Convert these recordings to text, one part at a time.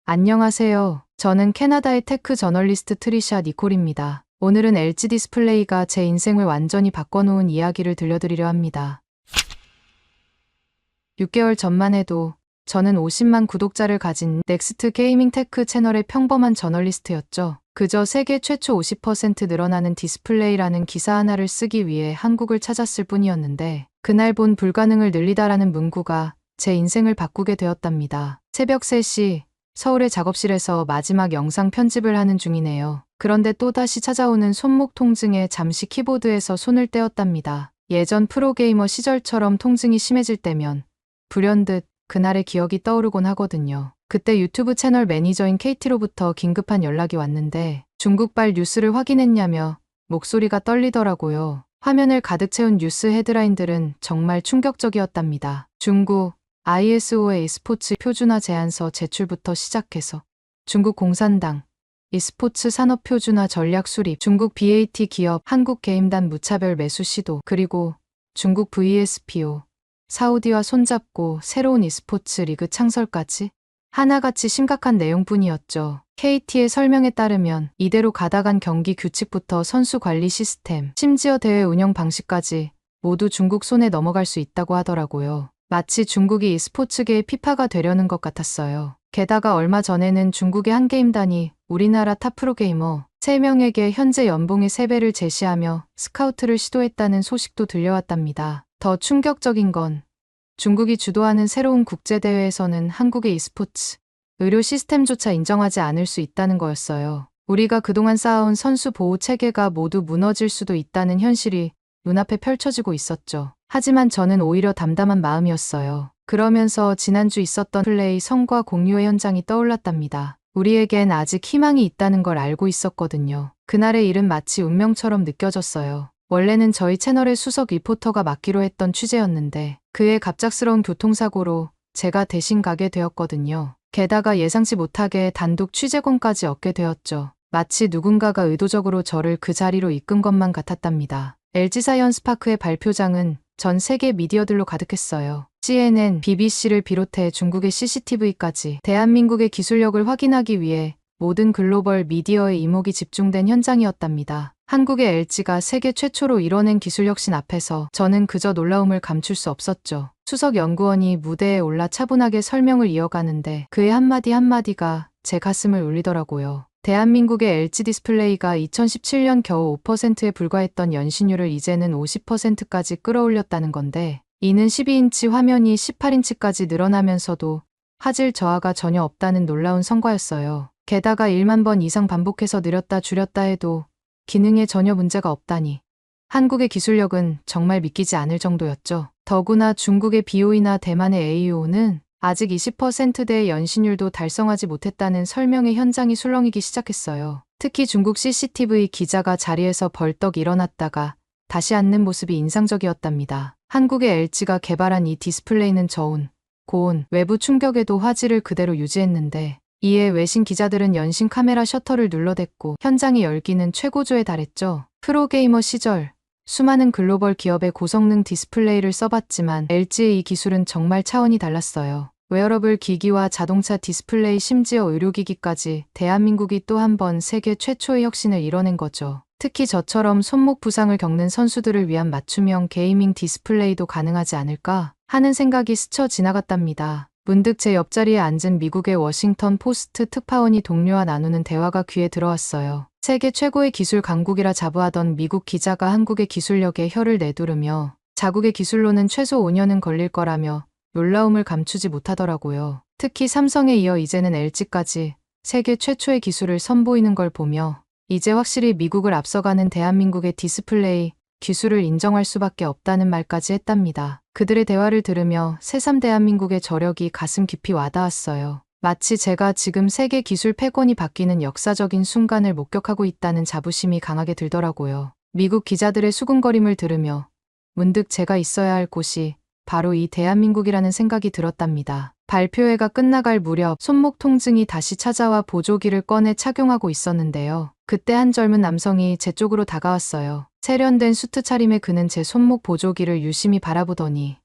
안녕하세요. 저는 캐나다의 테크 저널리스트 트리샤 니콜입니다. 오늘은 LG 디스플레이가 제 인생을 완전히 바꿔놓은 이야기를 들려드리려 합니다. 6개월 전만 해도 저는 50만 구독자를 가진 넥스트 게이밍 테크 채널의 평범한 저널리스트였죠. 그저 세계 최초 50% 늘어나는 디스플레이라는 기사 하나를 쓰기 위해 한국을 찾았을 뿐이었는데, 그날 본 불가능을 늘리다라는 문구가 제 인생을 바꾸게 되었답니다. 새벽 3시 서울의 작업실에서 마지막 영상 편집을 하는 중이네요. 그런데 또다시 찾아오는 손목 통증에 잠시 키보드에서 손을 떼었답니다. 예전 프로게이머 시절처럼 통증이 심해질 때면 불현듯 그날의 기억이 떠오르곤 하거든요. 그때 유튜브 채널 매니저인 KT로부터 긴급한 연락이 왔는데 중국발 뉴스를 확인했냐며 목소리가 떨리더라고요. 화면을 가득 채운 뉴스 헤드라인들은 정말 충격적이었답니다. 중국 ISO의 e스포츠 표준화 제안서 제출부터 시작해서 중국 공산당 e스포츠 산업 표준화 전략 수립, 중국 BAT 기업 한국게임단 무차별 매수 시도, 그리고 중국 VSPO 사우디와 손잡고 새로운 e스포츠 리그 창설까지 하나같이 심각한 내용뿐이었죠. KT의 설명에 따르면 이대로 가다간 경기 규칙부터 선수 관리 시스템, 심지어 대회 운영 방식까지 모두 중국 손에 넘어갈 수 있다고 하더라고요. 마치 중국이 e스포츠계의 피파가 되려는 것 같았어요. 게다가 얼마 전에는 중국의 한 게임단이 우리나라 탑 프로게이머 3명에게 현재 연봉의 3배를 제시하며 스카우트를 시도했다는 소식도 들려왔답니다. 더 충격적인 건 중국이 주도하는 새로운 국제대회에서는 한국의 e스포츠 의료 시스템조차 인정하지 않을 수 있다는 거였어요. 우리가 그동안 쌓아온 선수 보호 체계가 모두 무너질 수도 있다는 현실이 눈앞에 펼쳐지고 있었죠. 하지만 저는 오히려 담담한 마음이었어요. 그러면서 지난주 있었던 플레이 성과 공유회 현장이 떠올랐답니다. 우리에겐 아직 희망이 있다는 걸 알고 있었거든요. 그날의 일은 마치 운명처럼 느껴졌어요. 원래는 저희 채널의 수석 리포터가 맡기로 했던 취재였는데 그의 갑작스러운 교통사고로 제가 대신 가게 되었거든요. 게다가 예상치 못하게 단독 취재권까지 얻게 되었죠. 마치 누군가가 의도적으로 저를 그 자리로 이끈 것만 같았답니다. LG사이언스파크의 발표장은 전 세계 미디어들로 가득했어요. CNN, BBC를 비롯해 중국의 CCTV까지 대한민국의 기술력을 확인하기 위해 모든 글로벌 미디어의 이목이 집중된 현장이었답니다. 한국의 LG가 세계 최초로 이뤄낸 기술혁신 앞에서 저는 그저 놀라움을 감출 수 없었죠. 수석 연구원이 무대에 올라 차분하게 설명을 이어가는데 그의 한마디 한마디가 제 가슴을 울리더라고요. 대한민국의 LG 디스플레이가 2017년 겨우 5%에 불과했던 연신율을 이제는 50%까지 끌어올렸다는 건데, 이는 12인치 화면이 18인치까지 늘어나면서도 화질 저하가 전혀 없다는 놀라운 성과였어요. 게다가 1만 번 이상 반복해서 늘렸다 줄였다 해도 기능에 전혀 문제가 없다니. 한국의 기술력은 정말 믿기지 않을 정도였죠. 더구나 중국의 BOE나 대만의 AO는 아직 20%대의 연신율도 달성하지 못했다는 설명에 현장이 술렁이기 시작했어요. 특히 중국 CCTV 기자가 자리에서 벌떡 일어났다가 다시 앉는 모습이 인상적이었답니다. 한국의 LG가 개발한 이 디스플레이는 저온, 고온, 외부 충격에도 화질을 그대로 유지했는데, 이에 외신 기자들은 연신 카메라 셔터를 눌러댔고 현장의 열기는 최고조에 달했죠. 프로게이머 시절 수많은 글로벌 기업의 고성능 디스플레이를 써봤지만 LG의 이 기술은 정말 차원이 달랐어요. 웨어러블 기기와 자동차 디스플레이, 심지어 의료기기까지 대한민국이 또 한 번 세계 최초의 혁신을 이뤄낸 거죠. 특히 저처럼 손목 부상을 겪는 선수들을 위한 맞춤형 게이밍 디스플레이도 가능하지 않을까 하는 생각이 스쳐 지나갔답니다. 문득 제 옆자리에 앉은 미국의 워싱턴 포스트 특파원이 동료와 나누는 대화가 귀에 들어왔어요. 세계 최고의 기술 강국이라 자부하던 미국 기자가 한국의 기술력에 혀를 내두르며 자국의 기술로는 최소 5년은 걸릴 거라며 놀라움을 감추지 못하더라고요. 특히 삼성에 이어 이제는 LG까지 세계 최초의 기술을 선보이는 걸 보며 이제 확실히 미국을 앞서가는 대한민국의 디스플레이 기술을 인정할 수밖에 없다는 말까지 했답니다. 그들의 대화를 들으며 새삼 대한민국의 저력이 가슴 깊이 와닿았어요. 마치 제가 지금 세계 기술 패권이 바뀌는 역사적인 순간을 목격하고 있다는 자부심이 강하게 들더라고요. 미국 기자들의 수군거림을 들으며 문득 제가 있어야 할 곳이 바로 이 대한민국이라는 생각이 들었답니다. 발표회가 끝나갈 무렵 손목 통증이 다시 찾아와 보조기를 꺼내 착용하고 있었는데요. 그때 한 젊은 남성이 제 쪽으로 다가왔어요. 세련된 수트 차림의 그는 제 손목 보조기를 유심히 바라보더니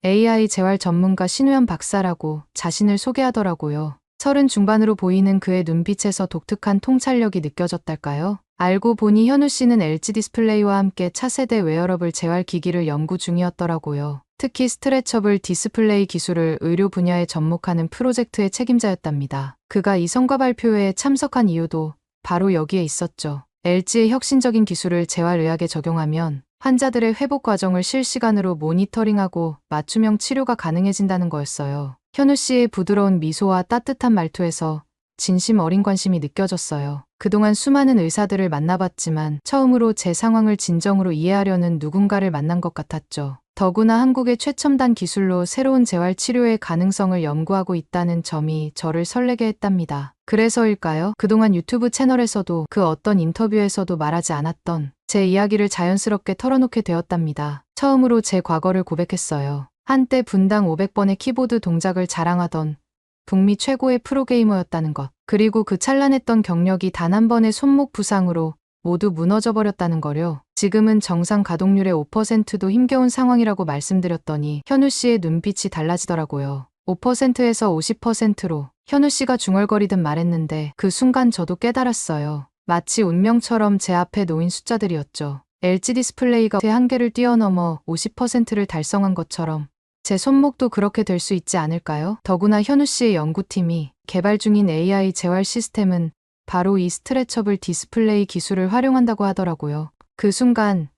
AI 재활 전문가 신우연 박사라고 자신을 소개하더라고요. 서른 중반으로 보이는 그의 눈빛에서 독특한 통찰력이 느껴졌달까요? 알고 보니 현우 씨는 LG 디스플레이와 함께 차세대 웨어러블 재활 기기를 연구 중이었더라고요. 특히 스트레처블 디스플레이 기술을 의료 분야에 접목하는 프로젝트의 책임자였답니다. 그가 이 성과 발표회에 참석한 이유도 바로 여기에 있었죠. LG의 혁신적인 기술을 재활의학에 적용하면 환자들의 회복 과정을 실시간으로 모니터링하고 맞춤형 치료가 가능해진다는 거였어요. 현우 씨의 부드러운 미소와 따뜻한 말투에서 진심 어린 관심이 느껴졌어요. 그동안 수많은 의사들을 만나봤지만 처음으로 제 상황을 진정으로 이해하려는 누군가를 만난 것 같았죠. 더구나 한국의 최첨단 기술로 새로운 재활 치료의 가능성을 연구하고 있다는 점이 저를 설레게 했답니다. 그래서일까요? 그동안 유튜브 채널에서도 그 어떤 인터뷰에서도 말하지 않았던 제 이야기를 자연스럽게 털어놓게 되었답니다. 처음으로 제 과거를 고백했어요. 한때 분당 500번의 키보드 동작을 자랑하던 북미 최고의 프로게이머였다는 것. 그리고 그 찬란했던 경력이 단 한 번의 손목 부상으로 모두 무너져버렸다는 거요. 지금은 정상 가동률의 5%도 힘겨운 상황이라고 말씀드렸더니 현우 씨의 눈빛이 달라지더라고요. 5%에서 50%로 현우 씨가 중얼거리듯 말했는데 그 순간 저도 깨달았어요. 마치 운명처럼 제 앞에 놓인 숫자들이었죠. LG 디스플레이가 제 한계를 뛰어넘어 50%를 달성한 것처럼 제 손목도 그렇게 될 수 있지 않을까요? 더구나 현우 씨의 연구팀이 개발 중인 AI 재활 시스템은 바로 이 스트레처블 디스플레이 기술을 활용한다고 하더라고요. 그 순간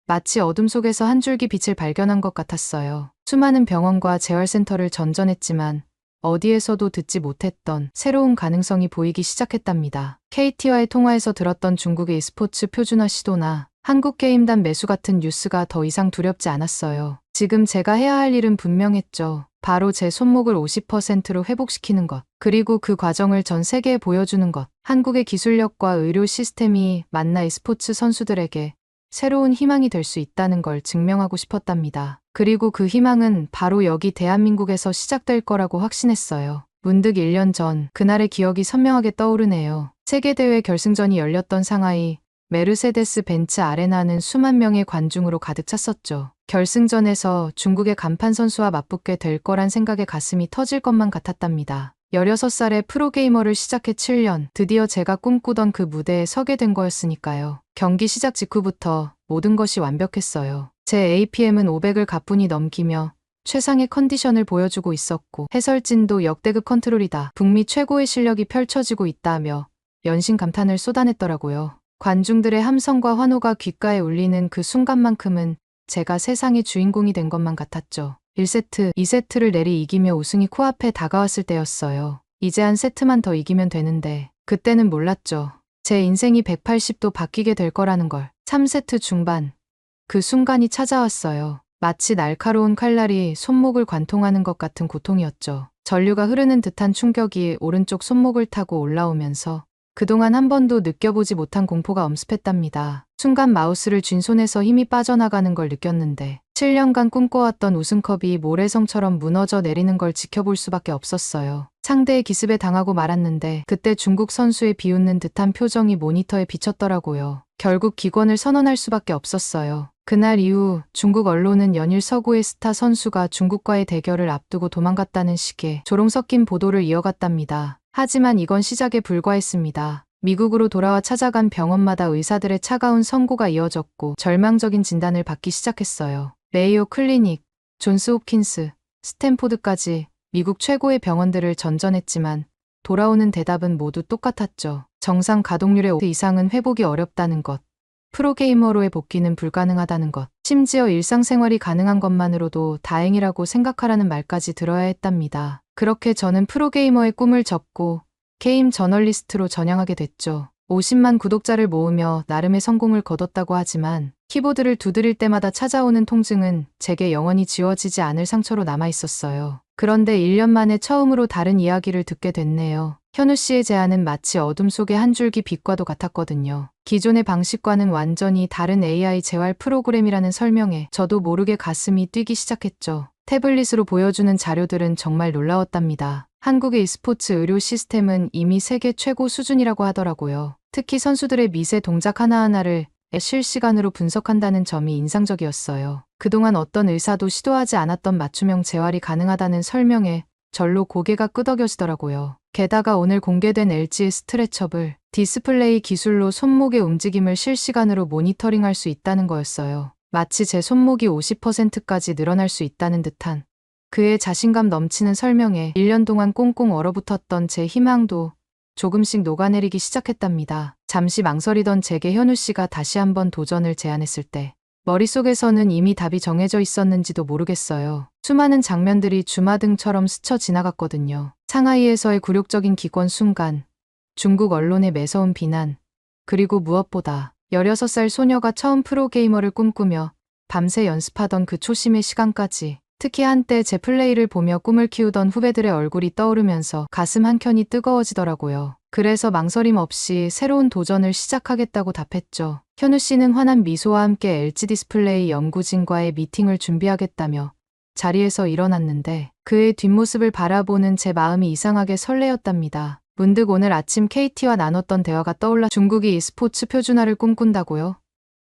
마치 어둠 속에서 한 줄기 빛을 발견한 것 같았어요. 수많은 병원과 재활센터를 전전했지만 어디에서도 듣지 못했던 새로운 가능성이 보이기 시작했답니다. KT와의 통화에서 들었던 중국의 e스포츠 표준화 시도나 한국게임단 매수 같은 뉴스가 더 이상 두렵지 않았어요. 지금 제가 해야 할 일은 분명했죠. 바로 제 손목을 50%로 회복시키는 것. 그리고 그 과정을 전 세계에 보여주는 것. 한국의 기술력과 의료 시스템이 만나 e스포츠 선수들에게 새로운 희망이 될 수 있다는 걸 증명하고 싶었답니다. 그리고 그 희망은 바로 여기 대한민국에서 시작될 거라고 확신했어요. 문득 1년 전 그날의 기억이 선명하게 떠오르네요. 세계대회 결승전이 열렸던 상하이 메르세데스 벤츠 아레나는 수만 명의 관중으로 가득 찼었죠. 결승전에서 중국의 간판 선수와 맞붙게 될 거란 생각에 가슴이 터질 것만 같았답니다. 16살에 프로게이머를 시작해 7년, 드디어 제가 꿈꾸던 그 무대에 서게 된 거였으니까요. 경기 시작 직후부터 모든 것이 완벽했어요. 제 APM은 500을 가뿐히 넘기며 최상의 컨디션을 보여주고 있었고 해설진도 역대급 컨트롤이다. 북미 최고의 실력이 펼쳐지고 있다며 연신 감탄을 쏟아냈더라고요. 관중들의 함성과 환호가 귓가에 울리는 그 순간만큼은 제가 세상의 주인공이 된 것만 같았죠. 1세트, 2세트를 내리 이기며 우승이 코앞에 다가왔을 때였어요. 이제 한 세트만 더 이기면 되는데 그때는 몰랐죠. 제 인생이 180도 바뀌게 될 거라는 걸. 3세트 중반, 그 순간이 찾아왔어요. 마치 날카로운 칼날이 손목을 관통하는 것 같은 고통이었죠. 전류가 흐르는 듯한 충격이 오른쪽 손목을 타고 올라오면서 그동안 한 번도 느껴보지 못한 공포가 엄습했답니다. 순간 마우스를 쥔 손에서 힘이 빠져나가는 걸 느꼈는데 7년간 꿈꿔왔던 우승컵이 모래성처럼 무너져 내리는 걸 지켜볼 수밖에 없었어요. 상대의 기습에 당하고 말았는데 그때 중국 선수의 비웃는 듯한 표정이 모니터에 비쳤더라고요. 결국 기권을 선언할 수밖에 없었어요. 그날 이후 중국 언론은 연일 서구의 스타 선수가 중국과의 대결을 앞두고 도망갔다는 식의 조롱 섞인 보도를 이어갔답니다. 하지만 이건 시작에 불과했습니다. 미국으로 돌아와 찾아간 병원마다 의사들의 차가운 선고가 이어졌고 절망적인 진단을 받기 시작했어요. 메이오 클리닉, 존스 홉킨스, 스탠포드까지 미국 최고의 병원들을 전전했지만 돌아오는 대답은 모두 똑같았죠. 정상 가동률의 5% 이상은 회복이 어렵다는 것. 프로게이머로의 복귀는 불가능하다는 것. 심지어 일상생활이 가능한 것만으로도 다행이라고 생각하라는 말까지 들어야 했답니다. 그렇게 저는 프로게이머의 꿈을 접고 게임 저널리스트로 전향하게 됐죠. 50만 구독자를 모으며 나름의 성공을 거뒀다고 하지만 키보드를 두드릴 때마다 찾아오는 통증은 제게 영원히 지워지지 않을 상처로 남아있었어요. 그런데 1년 만에 처음으로 다른 이야기를 듣게 됐네요. 현우 씨의 제안은 마치 어둠 속의 한 줄기 빛과도 같았거든요. 기존의 방식과는 완전히 다른 AI 재활 프로그램이라는 설명에 저도 모르게 가슴이 뛰기 시작했죠. 태블릿으로 보여주는 자료들은 정말 놀라웠답니다. 한국의 e스포츠 의료 시스템은 이미 세계 최고 수준이라고 하더라고요. 특히 선수들의 미세 동작 하나하나를 실시간으로 분석한다는 점이 인상적이었어요. 그동안 어떤 의사도 시도하지 않았던 맞춤형 재활이 가능하다는 설명에 절로 고개가 끄덕여지더라고요. 게다가 오늘 공개된 LG의 스트레처블 디스플레이 기술로 손목의 움직임을 실시간으로 모니터링할 수 있다는 거였어요. 마치 제 손목이 50%까지 늘어날 수 있다는 듯한 그의 자신감 넘치는 설명에 1년 동안 꽁꽁 얼어붙었던 제 희망도 조금씩 녹아내리기 시작했답니다. 잠시 망설이던 제게 현우 씨가 다시 한번 도전을 제안했을 때 머릿속에서는 이미 답이 정해져 있었는지도 모르겠어요. 수많은 장면들이 주마등처럼 스쳐 지나갔거든요. 상하이에서의 굴욕적인 기권 순간, 중국 언론의 매서운 비난, 그리고 무엇보다 16살 소녀가 처음 프로게이머를 꿈꾸며 밤새 연습하던 그 초심의 시간까지, 특히 한때 제 플레이를 보며 꿈을 키우던 후배들의 얼굴이 떠오르면서 가슴 한켠이 뜨거워지더라고요. 그래서 망설임 없이 새로운 도전을 시작하겠다고 답했죠. 현우 씨는 환한 미소와 함께 LG 디스플레이 연구진과의 미팅을 준비하겠다며 자리에서 일어났는데 그의 뒷모습을 바라보는 제 마음이 이상하게 설레었답니다. 문득 오늘 아침 KT와 나눴던 대화가 떠올라 중국이 e스포츠 표준화를 꿈꾼다고요?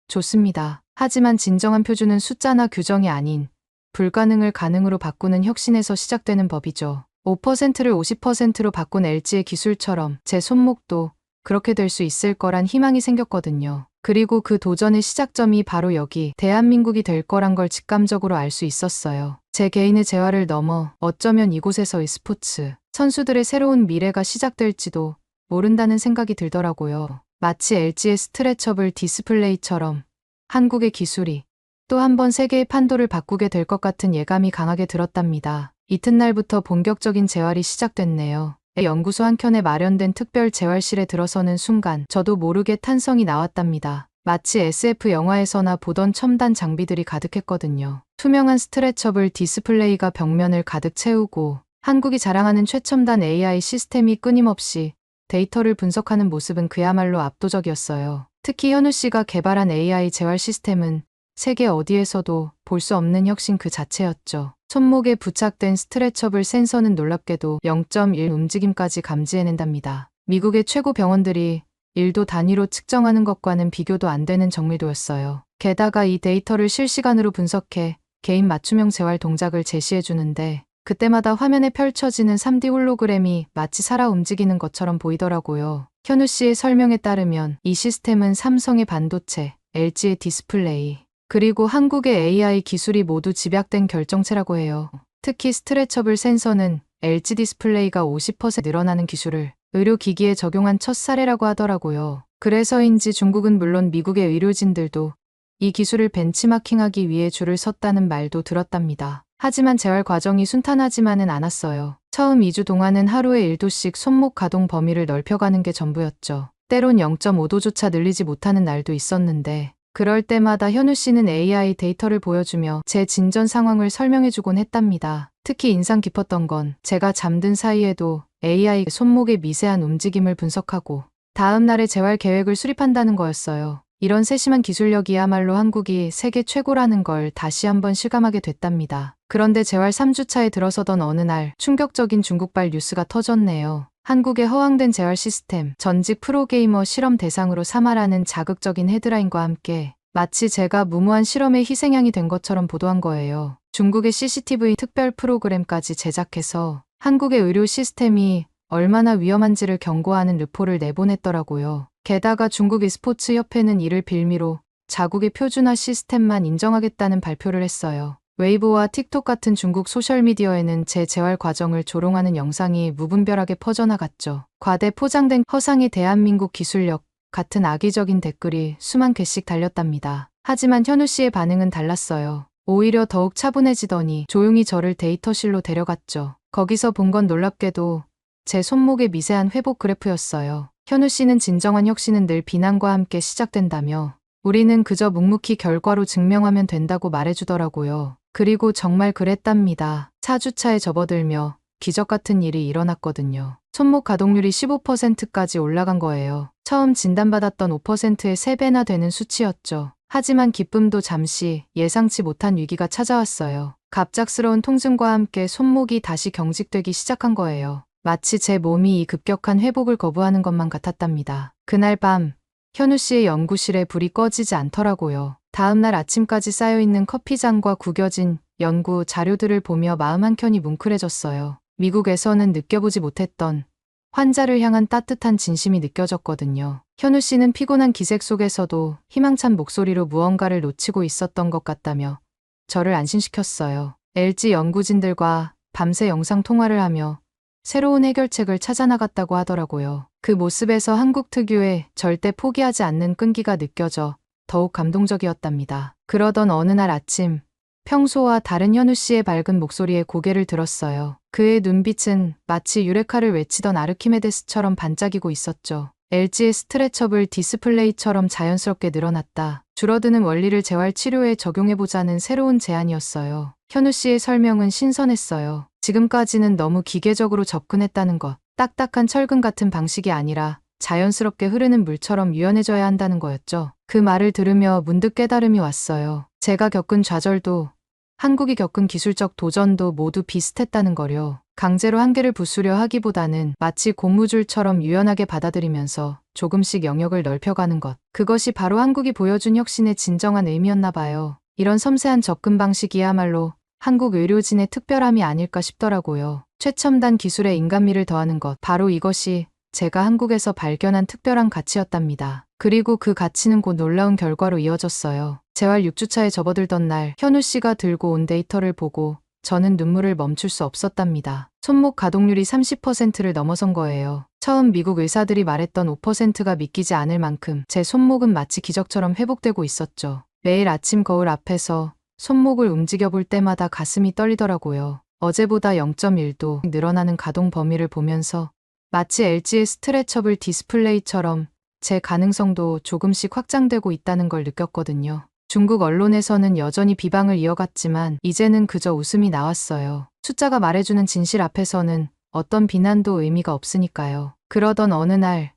좋습니다. 하지만 진정한 표준은 숫자나 규정이 아닌 불가능을 가능으로 바꾸는 혁신에서 시작되는 법이죠. 5%를 50%로 바꾼 LG의 기술처럼 제 손목도 그렇게 될 수 있을 거란 희망이 생겼거든요. 그리고 그 도전의 시작점이 바로 여기 대한민국이 될 거란 걸 직감적으로 알 수 있었어요. 제 개인의 재활을 넘어 어쩌면 이곳에서 e스포츠 선수들의 새로운 미래가 시작될지도 모른다는 생각이 들더라고요. 마치 LG의 스트레처블 디스플레이처럼 한국의 기술이 또 한 번 세계의 판도를 바꾸게 될 것 같은 예감이 강하게 들었답니다. 이튿날부터 본격적인 재활이 시작됐네요. 연구소 한켠에 마련된 특별 재활실에 들어서는 순간 저도 모르게 탄성이 나왔답니다. 마치 SF 영화에서나 보던 첨단 장비들이 가득했거든요. 투명한 스트레처블 디스플레이가 벽면을 가득 채우고 한국이 자랑하는 최첨단 AI 시스템이 끊임없이 데이터를 분석하는 모습은 그야말로 압도적이었어요. 특히 현우 씨가 개발한 AI 재활 시스템은 세계 어디에서도 볼 수 없는 혁신 그 자체였죠. 손목에 부착된 스트레처블 센서는 놀랍게도 0.1 움직임까지 감지해낸답니다. 미국의 최고 병원들이 1도 단위로 측정하는 것과는 비교도 안 되는 정밀도였어요. 게다가 이 데이터를 실시간으로 분석해 개인 맞춤형 재활 동작을 제시해주는데 그때마다 화면에 펼쳐지는 3D 홀로그램이 마치 살아 움직이는 것처럼 보이더라고요. 현우 씨의 설명에 따르면 이 시스템은 삼성의 반도체, LG의 디스플레이, 그리고 한국의 AI 기술이 모두 집약된 결정체라고 해요. 특히 스트레처블 센서는 LG 디스플레이가 50% 늘어나는 기술을 의료기기에 적용한 첫 사례라고 하더라고요. 그래서인지 중국은 물론 미국의 의료진들도 이 기술을 벤치마킹하기 위해 줄을 섰다는 말도 들었답니다. 하지만 재활 과정이 순탄하지만은 않았어요. 처음 2주 동안은 하루에 1도씩 손목 가동 범위를 넓혀가는 게 전부였죠. 때론 0.5도조차 늘리지 못하는 날도 있었는데 그럴 때마다 현우 씨는 AI 데이터를 보여주며 제 진전 상황을 설명해주곤 했답니다. 특히 인상 깊었던 건 제가 잠든 사이에도 AI 손목의 미세한 움직임을 분석하고 다음 날의 재활 계획을 수립한다는 거였어요. 이런 세심한 기술력이야말로 한국이 세계 최고라는 걸 다시 한번 실감하게 됐답니다. 그런데 재활 3주차에 들어서던 어느 날 충격적인 중국발 뉴스가 터졌네요. 한국의 허황된 재활 시스템, 전직 프로게이머 실험 대상으로 삼아라는 자극적인 헤드라인과 함께 마치 제가 무모한 실험의 희생양이 된 것처럼 보도한 거예요. 중국의 CCTV 특별 프로그램까지 제작해서 한국의 의료 시스템이 얼마나 위험한지를 경고하는 르포를 내보냈더라고요. 게다가 중국 e스포츠 협회는 이를 빌미로 자국의 표준화 시스템만 인정하겠다는 발표를 했어요. 웨이보와 틱톡 같은 중국 소셜미디어에는 제 재활 과정을 조롱하는 영상이 무분별하게 퍼져나갔죠. 과대 포장된 허상의 대한민국 기술력 같은 악의적인 댓글이 수만 개씩 달렸답니다. 하지만 현우 씨의 반응은 달랐어요. 오히려 더욱 차분해지더니 조용히 저를 데이터실로 데려갔죠. 거기서 본 건 놀랍게도 제 손목의 미세한 회복 그래프였어요. 현우 씨는 진정한 혁신은 늘 비난과 함께 시작된다며 우리는 그저 묵묵히 결과로 증명하면 된다고 말해주더라고요. 그리고 정말 그랬답니다. 4주차에 접어들며 기적 같은 일이 일어났거든요. 손목 가동률이 15%까지 올라간 거예요. 처음 진단받았던 5%의 3배나 되는 수치였죠. 하지만 기쁨도 잠시 예상치 못한 위기가 찾아왔어요. 갑작스러운 통증과 함께 손목이 다시 경직되기 시작한 거예요. 마치 제 몸이 이 급격한 회복을 거부하는 것만 같았답니다. 그날 밤 현우 씨의 연구실에 불이 꺼지지 않더라고요. 다음날 아침까지 쌓여있는 커피잔과 구겨진 연구 자료들을 보며 마음 한켠이 뭉클해졌어요. 미국에서는 느껴보지 못했던 환자를 향한 따뜻한 진심이 느껴졌거든요. 현우 씨는 피곤한 기색 속에서도 희망찬 목소리로 무언가를 놓치고 있었던 것 같다며 저를 안심시켰어요. LG 연구진들과 밤새 영상 통화를 하며 새로운 해결책을 찾아 나갔다고 하더라고요. 그 모습에서 한국 특유의 절대 포기하지 않는 끈기가 느껴져 더욱 감동적이었답니다. 그러던 어느 날 아침, 평소와 다른 현우 씨의 밝은 목소리에 고개를 들었어요. 그의 눈빛은 마치 유레카를 외치던 아르키메데스처럼 반짝이고 있었죠. LG의 스트레처블 디스플레이처럼 자연스럽게 늘어났다. 줄어드는 원리를 재활 치료에 적용해보자는 새로운 제안이었어요. 현우 씨의 설명은 신선했어요. 지금까지는 너무 기계적으로 접근했다는 것, 딱딱한 철근 같은 방식이 아니라 자연스럽게 흐르는 물처럼 유연해져야 한다는 거였죠. 그 말을 들으며 문득 깨달음이 왔어요. 제가 겪은 좌절도 한국이 겪은 기술적 도전도 모두 비슷했다는 거요. 강제로 한계를 부수려 하기보다는 마치 고무줄처럼 유연하게 받아들이면서 조금씩 영역을 넓혀가는 것. 그것이 바로 한국이 보여준 혁신의 진정한 의미였나 봐요. 이런 섬세한 접근 방식이야말로 한국 의료진의 특별함이 아닐까 싶더라고요. 최첨단 기술에 인간미를 더하는 것. 바로 이것이 제가 한국에서 발견한 특별한 가치였답니다. 그리고 그 가치는 곧 놀라운 결과로 이어졌어요. 재활 6주차에 접어들던 날 현우 씨가 들고 온 데이터를 보고 저는 눈물을 멈출 수 없었답니다. 손목 가동률이 30%를 넘어선 거예요. 처음 미국 의사들이 말했던 5%가 믿기지 않을 만큼 제 손목은 마치 기적처럼 회복되고 있었죠. 매일 아침 거울 앞에서 손목을 움직여 볼 때마다 가슴이 떨리더라고요. 어제보다 0.1도 늘어나는 가동 범위를 보면서 마치 LG의 스트레처블 디스플레이처럼 제 가능성도 조금씩 확장되고 있다는 걸 느꼈거든요. 중국 언론에서는 여전히 비방을 이어갔지만 이제는 그저 웃음이 나왔어요. 숫자가 말해주는 진실 앞에서는 어떤 비난도 의미가 없으니까요. 그러던 어느 날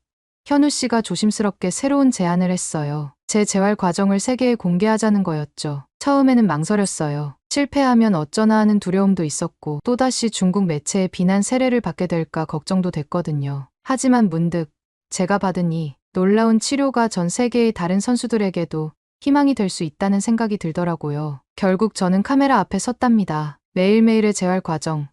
현우 씨가 조심스럽게 새로운 제안을 했어요. 제 재활 과정을 세계에 공개하자는 거였죠. 처음에는 망설였어요. 실패하면 어쩌나 하는 두려움도 있었고 또다시 중국 매체의 비난 세례를 받게 될까 걱정도 됐거든요. 하지만 문득 제가 받은 이 놀라운 치료가 전 세계의 다른 선수들에게도 희망이 될 수 있다는 생각이 들더라고요. 결국 저는 카메라 앞에 섰답니다. 매일매일의 재활 과정,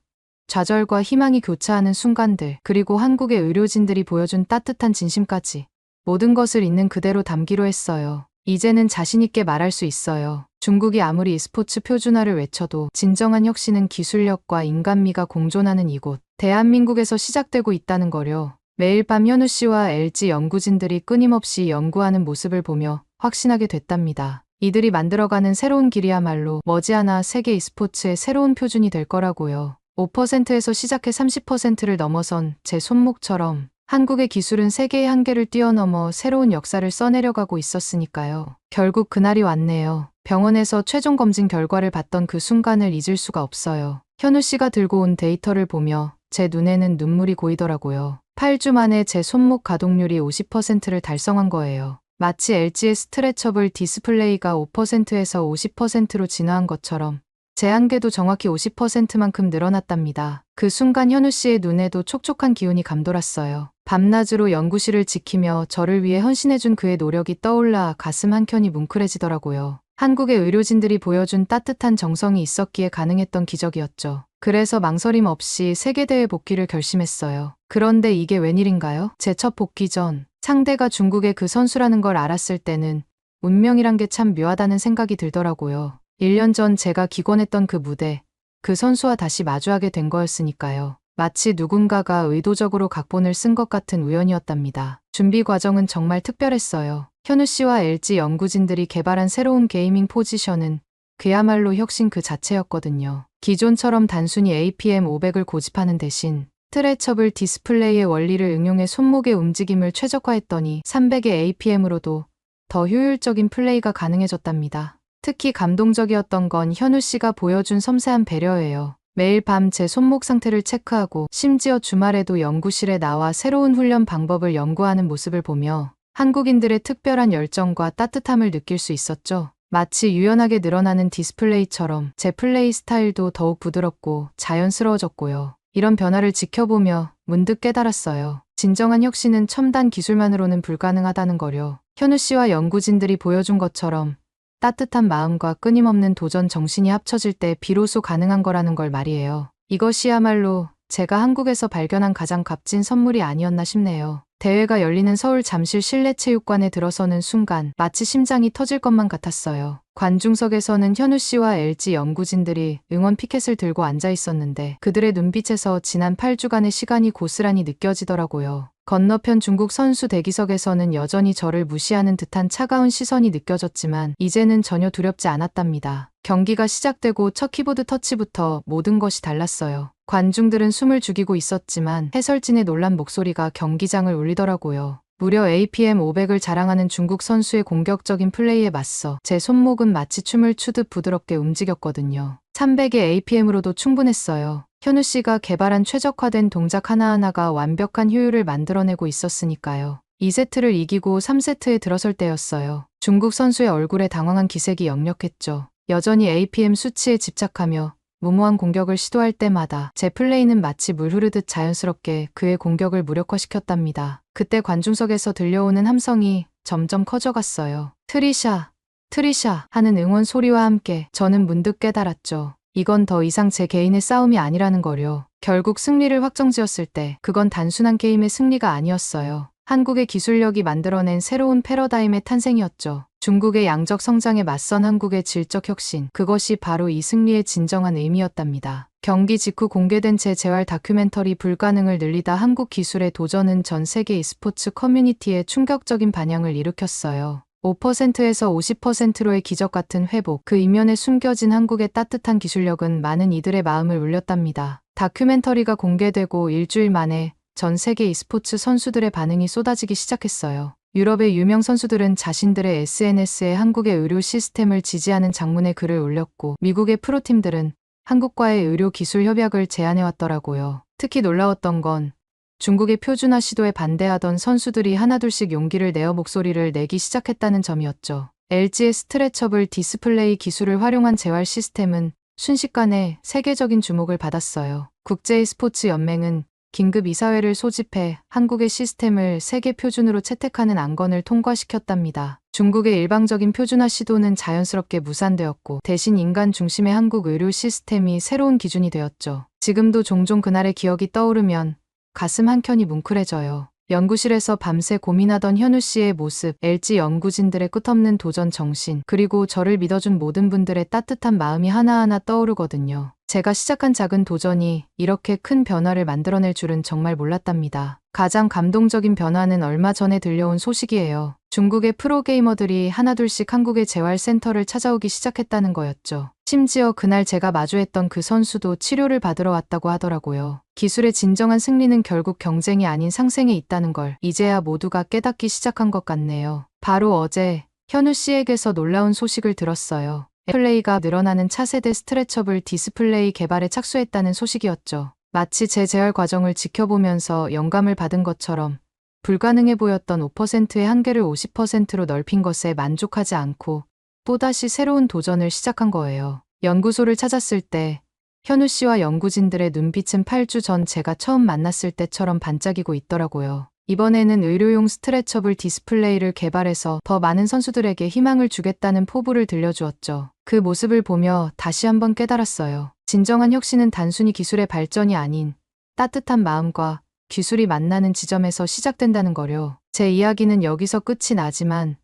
좌절과 희망이 교차하는 순간들, 그리고 한국의 의료진들이 보여준 따뜻한 진심까지 모든 것을 있는 그대로 담기로 했어요. 이제는 자신있게 말할 수 있어요. 중국이 아무리 e스포츠 표준화를 외쳐도 진정한 혁신은 기술력과 인간미가 공존하는 이곳, 대한민국에서 시작되고 있다는 거려. 매일 밤 현우 씨와 LG 연구진들이 끊임없이 연구하는 모습을 보며 확신하게 됐답니다. 이들이 만들어가는 새로운 길이야말로 머지않아 세계 e스포츠의 새로운 표준이 될 거라고요. 5%에서 시작해 30%를 넘어선 제 손목처럼 한국의 기술은 세계의 한계를 뛰어넘어 새로운 역사를 써내려가고 있었으니까요. 결국 그날이 왔네요. 병원에서 최종 검진 결과를 봤던 그 순간을 잊을 수가 없어요. 현우 씨가 들고 온 데이터를 보며 제 눈에는 눈물이 고이더라고요. 8주 만에 제 손목 가동률이 50%를 달성한 거예요. 마치 LG의 스트레처블 디스플레이가 5%에서 50%로 진화한 것처럼 제 한계도 정확히 50%만큼 늘어났답니다. 그 순간 현우 씨의 눈에도 촉촉한 기운이 감돌았어요. 밤낮으로 연구실을 지키며 저를 위해 헌신해준 그의 노력이 떠올라 가슴 한켠이 뭉클해지더라고요. 한국의 의료진들이 보여준 따뜻한 정성이 있었기에 가능했던 기적이었죠. 그래서 망설임 없이 세계대회 복귀를 결심했어요. 그런데 이게 웬일인가요? 제 첫 복귀 전 상대가 중국의 그 선수라는 걸 알았을 때는 운명이란 게 참 묘하다는 생각이 들더라고요. 1년 전 제가 기권했던 그 무대, 그 선수와 다시 마주하게 된 거였으니까요. 마치 누군가가 의도적으로 각본을 쓴 것 같은 우연이었답니다. 준비 과정은 정말 특별했어요. 현우 씨와 LG 연구진들이 개발한 새로운 게이밍 포지션은 그야말로 혁신 그 자체였거든요. 기존처럼 단순히 APM500을 고집하는 대신 스트레처블 디스플레이의 원리를 응용해 손목의 움직임을 최적화했더니 300의 APM으로도 더 효율적인 플레이가 가능해졌답니다. 특히 감동적이었던 건 현우 씨가 보여준 섬세한 배려예요. 매일 밤 제 손목 상태를 체크하고 심지어 주말에도 연구실에 나와 새로운 훈련 방법을 연구하는 모습을 보며 한국인들의 특별한 열정과 따뜻함을 느낄 수 있었죠. 마치 유연하게 늘어나는 디스플레이처럼 제 플레이 스타일도 더욱 부드럽고 자연스러워졌고요. 이런 변화를 지켜보며 문득 깨달았어요. 진정한 혁신은 첨단 기술만으로는 불가능하다는 거려. 현우 씨와 연구진들이 보여준 것처럼 따뜻한 마음과 끊임없는 도전 정신이 합쳐질 때 비로소 가능한 거라는 걸 말이에요. 이것이야말로 제가 한국에서 발견한 가장 값진 선물이 아니었나 싶네요. 대회가 열리는 서울 잠실 실내체육관에 들어서는 순간 마치 심장이 터질 것만 같았어요. 관중석에서는 현우 씨와 LG 연구진들이 응원 피켓을 들고 앉아 있었는데 그들의 눈빛에서 지난 8주간의 시간이 고스란히 느껴지더라고요. 건너편 중국 선수 대기석에서는 여전히 저를 무시하는 듯한 차가운 시선이 느껴졌지만 이제는 전혀 두렵지 않았답니다. 경기가 시작되고 첫 키보드 터치부터 모든 것이 달랐어요. 관중들은 숨을 죽이고 있었지만 해설진의 놀란 목소리가 경기장을 울리더라고요. 무려 APM 500을 자랑하는 중국 선수의 공격적인 플레이에 맞서 제 손목은 마치 춤을 추듯 부드럽게 움직였거든요. 300의 APM으로도 충분했어요. 현우 씨가 개발한 최적화된 동작 하나하나가 완벽한 효율을 만들어내고 있었으니까요. 2세트를 이기고 3세트에 들어설 때였어요. 중국 선수의 얼굴에 당황한 기색이 역력했죠. 여전히 APM 수치에 집착하며 무모한 공격을 시도할 때마다 제 플레이는 마치 물 흐르듯 자연스럽게 그의 공격을 무력화시켰답니다. 그때 관중석에서 들려오는 함성이 점점 커져갔어요. 트리샤, 트리샤 하는 응원 소리와 함께 저는 문득 깨달았죠. 이건 더 이상 제 개인의 싸움이 아니라는 거요. 결국 승리를 확정지었을 때 그건 단순한 게임의 승리가 아니었어요. 한국의 기술력이 만들어낸 새로운 패러다임의 탄생이었죠. 중국의 양적 성장에 맞선 한국의 질적 혁신, 그것이 바로 이 승리의 진정한 의미였답니다. 경기 직후 공개된 제 재활 다큐멘터리 불가능을 늘리다 한국 기술의 도전은 전 세계 e스포츠 커뮤니티에 충격적인 반향을 일으켰어요. 5%에서 50%로의 기적 같은 회복, 그 이면에 숨겨진 한국의 따뜻한 기술력은 많은 이들의 마음을 울렸답니다. 다큐멘터리가 공개되고 일주일 만에 전 세계 e스포츠 선수들의 반응이 쏟아지기 시작했어요. 유럽의 유명 선수들은 자신들의 SNS에 한국의 의료 시스템을 지지하는 장문의 글을 올렸고 미국의 프로팀들은 한국과의 의료 기술 협약을 제안해왔더라고요. 특히 놀라웠던 건 중국의 표준화 시도에 반대하던 선수들이 하나둘씩 용기를 내어 목소리를 내기 시작했다는 점이었죠. LG의 스트레처블 디스플레이 기술을 활용한 재활 시스템은 순식간에 세계적인 주목을 받았어요. 국제 e스포츠 연맹은 긴급 이사회를 소집해 한국의 시스템을 세계 표준으로 채택하는 안건을 통과시켰답니다. 중국의 일방적인 표준화 시도는 자연스럽게 무산되었고 대신 인간 중심의 한국 의료 시스템이 새로운 기준이 되었죠. 지금도 종종 그날의 기억이 떠오르면 가슴 한켠이 뭉클해져요. 연구실에서 밤새 고민하던 현우 씨의 모습, LG 연구진들의 끝없는 도전 정신, 그리고 저를 믿어준 모든 분들의 따뜻한 마음이 하나하나 떠오르거든요. 제가 시작한 작은 도전이 이렇게 큰 변화를 만들어낼 줄은 정말 몰랐답니다. 가장 감동적인 변화는 얼마 전에 들려온 소식이에요. 중국의 프로게이머들이 하나둘씩 한국의 재활센터를 찾아오기 시작했다는 거였죠. 심지어 그날 제가 마주했던 그 선수도 치료를 받으러 왔다고 하더라고요. 기술의 진정한 승리는 결국 경쟁이 아닌 상생에 있다는 걸 이제야 모두가 깨닫기 시작한 것 같네요. 바로 어제 현우 씨에게서 놀라운 소식을 들었어요. 플레이가 늘어나는 차세대 스트레처블 디스플레이 개발에 착수했다는 소식이었죠. 마치 제 재활 과정을 지켜보면서 영감을 받은 것처럼 불가능해 보였던 5%의 한계를 50%로 넓힌 것에 만족하지 않고 또다시 새로운 도전을 시작한 거예요. 연구소를 찾았을 때 현우 씨와 연구진들의 눈빛은 8주 전 제가 처음 만났을 때처럼 반짝이고 있더라고요. 이번에는 의료용 스트레처블 디스플레이를 개발해서 더 많은 선수들에게 희망을 주겠다는 포부를 들려주었죠. 그 모습을 보며 다시 한번 깨달았어요. 진정한 혁신은 단순히 기술의 발전이 아닌 따뜻한 마음과 기술이 만나는 지점에서 시작된다는 거요. 제 이야기는 여기서 끝이 나지만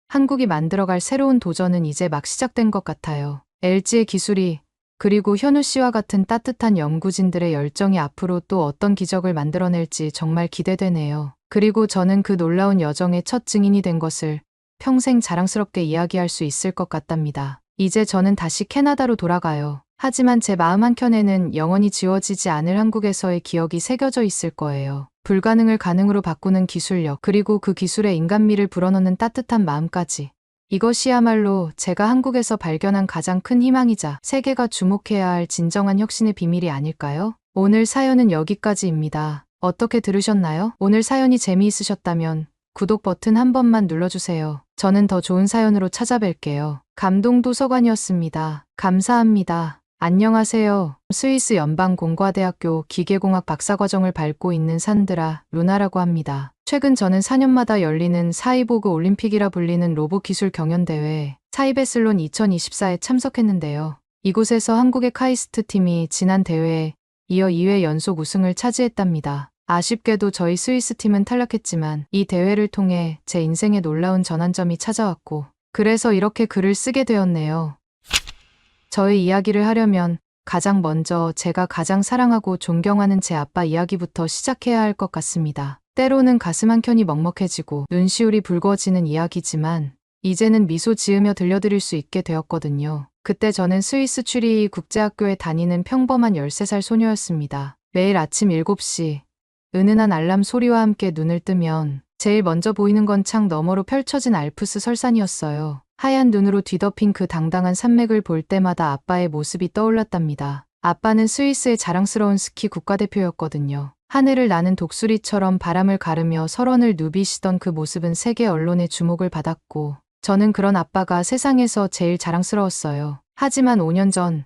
한국이 만들어갈 새로운 도전은 이제 막 시작된 것 같아요. LG의 기술이 그리고 현우 씨와 같은 따뜻한 연구진들의 열정이 앞으로 또 어떤 기적을 만들어낼지 정말 기대되네요. 그리고 저는 그 놀라운 여정의 첫 증인이 된 것을 평생 자랑스럽게 이야기할 수 있을 것 같답니다. 이제 저는 다시 캐나다로 돌아가요. 하지만 제 마음 한켠에는 영원히 지워지지 않을 한국에서의 기억이 새겨져 있을 거예요. 불가능을 가능으로 바꾸는 기술력, 그리고 그 기술에 인간미를 불어넣는 따뜻한 마음까지. 이것이야말로 제가 한국에서 발견한 가장 큰 희망이자 세계가 주목해야 할 진정한 혁신의 비밀이 아닐까요? 오늘 사연은 여기까지입니다. 어떻게 들으셨나요? 오늘 사연이 재미있으셨다면 구독 버튼 한 번만 눌러주세요. 저는 더 좋은 사연으로 찾아뵐게요. 감동도서관이었습니다. 감사합니다. 안녕하세요. 스위스 연방공과대학교 기계공학 박사과정을 밟고 있는 산드라 루나라고 합니다. 최근 저는 4년마다 열리는 사이보그 올림픽이라 불리는 로봇 기술 경연대회 사이베슬론 2024에 참석했는데요. 이곳에서 한국의 카이스트 팀이 지난 대회에 이어 2회 연속 우승을 차지했답니다. 아쉽게도 저희 스위스 팀은 탈락했지만 이 대회를 통해 제 인생에 놀라운 전환점이 찾아왔고 그래서 이렇게 글을 쓰게 되었네요. 저의 이야기를 하려면 가장 먼저 제가 가장 사랑하고 존경하는 제 아빠 이야기부터 시작해야 할 것 같습니다. 때로는 가슴 한켠이 먹먹해지고 눈시울이 붉어지는 이야기지만 이제는 미소 지으며 들려드릴 수 있게 되었거든요. 그때 저는 스위스 추리히 국제학교에 다니는 평범한 13살 소녀였습니다. 매일 아침 7시 은은한 알람 소리와 함께 눈을 뜨면 제일 먼저 보이는 건 창 너머로 펼쳐진 알프스 설산이었어요. 하얀 눈으로 뒤덮인 그 당당한 산맥을 볼 때마다 아빠의 모습이 떠올랐답니다. 아빠는 스위스의 자랑스러운 스키 국가대표였거든요. 하늘을 나는 독수리처럼 바람을 가르며 설원을 누비시던 그 모습은 세계 언론의 주목을 받았고 저는 그런 아빠가 세상에서 제일 자랑스러웠어요. 하지만 5년 전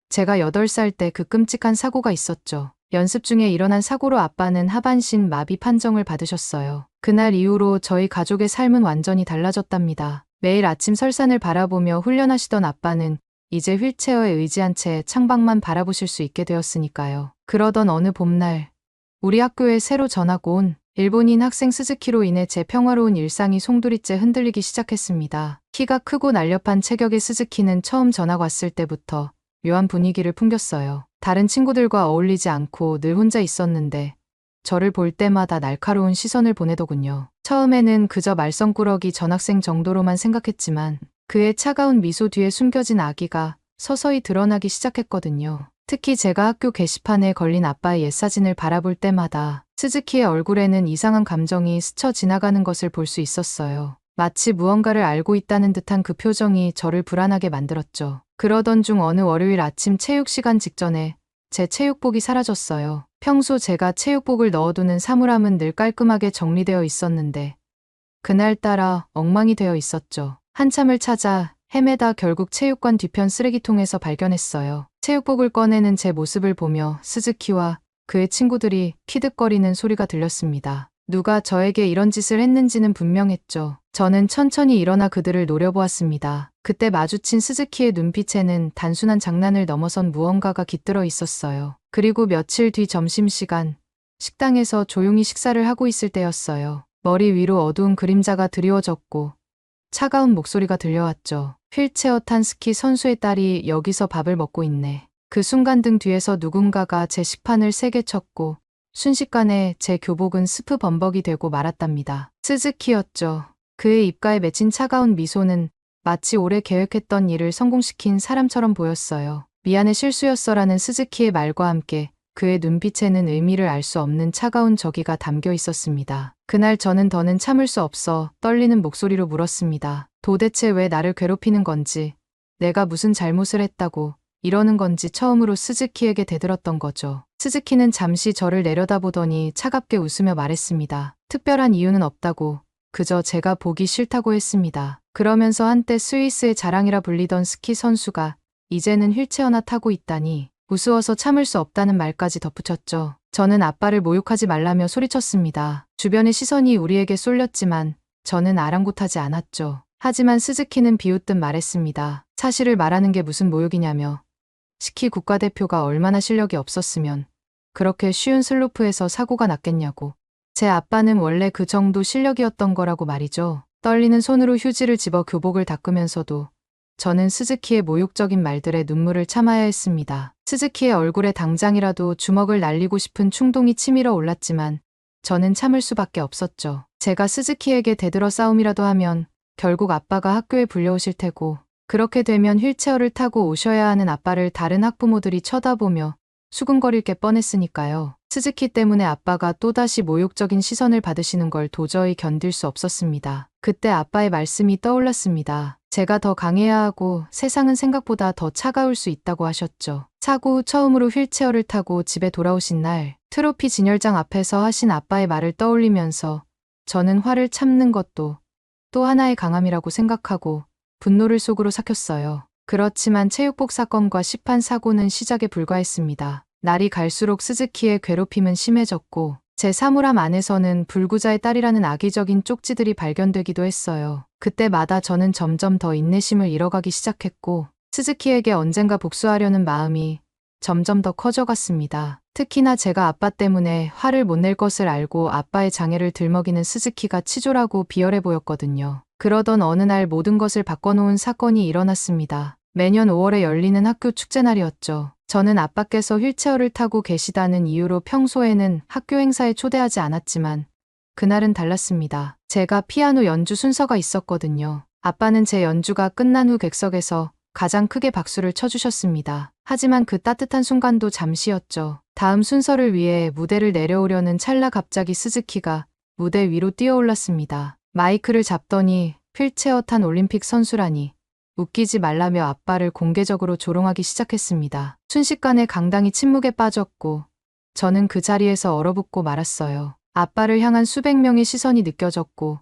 제가 8살 때 그 끔찍한 사고가 있었죠. 연습 중에 일어난 사고로 아빠는 하반신 마비 판정을 받으셨어요. 그날 이후로 저희 가족의 삶은 완전히 달라졌답니다. 매일 아침 설산을 바라보며 훈련하시던 아빠는 이제 휠체어에 의지한 채 창밖만 바라보실 수 있게 되었으니까요. 그러던 어느 봄날 우리 학교에 새로 전학 온 일본인 학생 스즈키로 인해 제 평화로운 일상이 송두리째 흔들리기 시작했습니다. 키가 크고 날렵한 체격의 스즈키는 처음 전학 왔을 때부터 묘한 분위기를 풍겼어요. 다른 친구들과 어울리지 않고 늘 혼자 있었는데 저를 볼 때마다 날카로운 시선을 보내더군요. 처음에는 그저 말썽꾸러기 전학생 정도로만 생각했지만 그의 차가운 미소 뒤에 숨겨진 악의가 서서히 드러나기 시작했거든요. 특히 제가 학교 게시판에 걸린 아빠의 옛사진을 바라볼 때마다 스즈키의 얼굴에는 이상한 감정이 스쳐 지나가는 것을 볼 수 있었어요. 마치 무언가를 알고 있다는 듯한 그 표정이 저를 불안하게 만들었죠. 그러던 중 어느 월요일 아침 체육 시간 직전에 제 체육복이 사라졌어요. 평소 제가 체육복을 넣어두는 사물함은 늘 깔끔하게 정리되어 있었는데 그날따라 엉망이 되어 있었죠. 한참을 찾아 헤매다 결국 체육관 뒤편 쓰레기통에서 발견했어요. 체육복을 꺼내는 제 모습을 보며 스즈키와 그의 친구들이 키득거리는 소리가 들렸습니다. 누가 저에게 이런 짓을 했는지는 분명했죠. 저는 천천히 일어나 그들을 노려보았습니다. 그때 마주친 스즈키의 눈빛에는 단순한 장난을 넘어선 무언가가 깃들어 있었어요. 그리고 며칠 뒤 점심시간, 식당에서 조용히 식사를 하고 있을 때였어요. 머리 위로 어두운 그림자가 드리워졌고 차가운 목소리가 들려왔죠. 휠체어 탄 스키 선수의 딸이 여기서 밥을 먹고 있네. 그 순간 등 뒤에서 누군가가 제 식판을 세게 쳤고 순식간에 제 교복은 스프 범벅이 되고 말았답니다. 스즈키였죠. 그의 입가에 맺힌 차가운 미소는 마치 오래 계획했던 일을 성공시킨 사람처럼 보였어요. 미안해 실수였어라는 스즈키의 말과 함께 그의 눈빛에는 의미를 알 수 없는 차가운 저기가 담겨 있었습니다. 그날 저는 더는 참을 수 없어 떨리는 목소리로 물었습니다. 도대체 왜 나를 괴롭히는 건지, 내가 무슨 잘못을 했다고 이러는 건지 처음으로 스즈키에게 대들었던 거죠. 스즈키는 잠시 저를 내려다보더니 차갑게 웃으며 말했습니다. 특별한 이유는 없다고, 그저 제가 보기 싫다고 했습니다. 그러면서 한때 스위스의 자랑이라 불리던 스키 선수가 이제는 휠체어나 타고 있다니 우스워서 참을 수 없다는 말까지 덧붙였죠. 저는 아빠를 모욕하지 말라며 소리쳤습니다. 주변의 시선이 우리에게 쏠렸지만 저는 아랑곳하지 않았죠. 하지만 스즈키는 비웃듯 말했습니다. 사실을 말하는 게 무슨 모욕이냐며. 스키 국가대표가 얼마나 실력이 없었으면 그렇게 쉬운 슬로프에서 사고가 났겠냐고. 제 아빠는 원래 그 정도 실력이었던 거라고 말이죠. 떨리는 손으로 휴지를 집어 교복을 닦으면서도 저는 스즈키의 모욕적인 말들에 눈물을 참아야 했습니다. 스즈키의 얼굴에 당장이라도 주먹을 날리고 싶은 충동이 치밀어 올랐지만 저는 참을 수밖에 없었죠. 제가 스즈키에게 대들어 싸움이라도 하면 결국 아빠가 학교에 불려오실 테고 그렇게 되면 휠체어를 타고 오셔야 하는 아빠를 다른 학부모들이 쳐다보며 수군거릴 게 뻔했으니까요. 스즈키 때문에 아빠가 또다시 모욕적인 시선을 받으시는 걸 도저히 견딜 수 없었습니다. 그때 아빠의 말씀이 떠올랐습니다. 제가 더 강해야 하고 세상은 생각보다 더 차가울 수 있다고 하셨죠. 사고 후 처음으로 휠체어를 타고 집에 돌아오신 날 트로피 진열장 앞에서 하신 아빠의 말을 떠올리면서 저는 화를 참는 것도 또 하나의 강함이라고 생각하고 분노를 속으로 삭혔어요. 그렇지만 체육복 사건과 시판 사고는 시작에 불과했습니다. 날이 갈수록 스즈키의 괴롭힘은 심해졌고 제 사물함 안에서는 불구자의 딸이라는 악의적인 쪽지들이 발견되기도 했어요. 그때마다 저는 점점 더 인내심을 잃어가기 시작했고 스즈키에게 언젠가 복수하려는 마음이 점점 더 커져갔습니다. 특히나 제가 아빠 때문에 화를 못 낼 것을 알고 아빠의 장애를 들먹이는 스즈키가 치졸하고 비열해 보였거든요. 그러던 어느 날 모든 것을 바꿔놓은 사건이 일어났습니다. 매년 5월에 열리는 학교 축제날이었죠. 저는 아빠께서 휠체어를 타고 계시다는 이유로 평소에는 학교 행사에 초대하지 않았지만 그날은 달랐습니다. 제가 피아노 연주 순서가 있었거든요. 아빠는 제 연주가 끝난 후 객석에서 가장 크게 박수를 쳐주셨습니다. 하지만 그 따뜻한 순간도 잠시였죠. 다음 순서를 위해 무대를 내려오려는 찰나 갑자기 스즈키가 무대 위로 뛰어올랐습니다. 마이크를 잡더니 휠체어 탄 올림픽 선수라니 웃기지 말라며 아빠를 공개적으로 조롱하기 시작했습니다. 순식간에 강당이 침묵에 빠졌고 저는 그 자리에서 얼어붙고 말았어요. 아빠를 향한 수백 명의 시선이 느껴졌고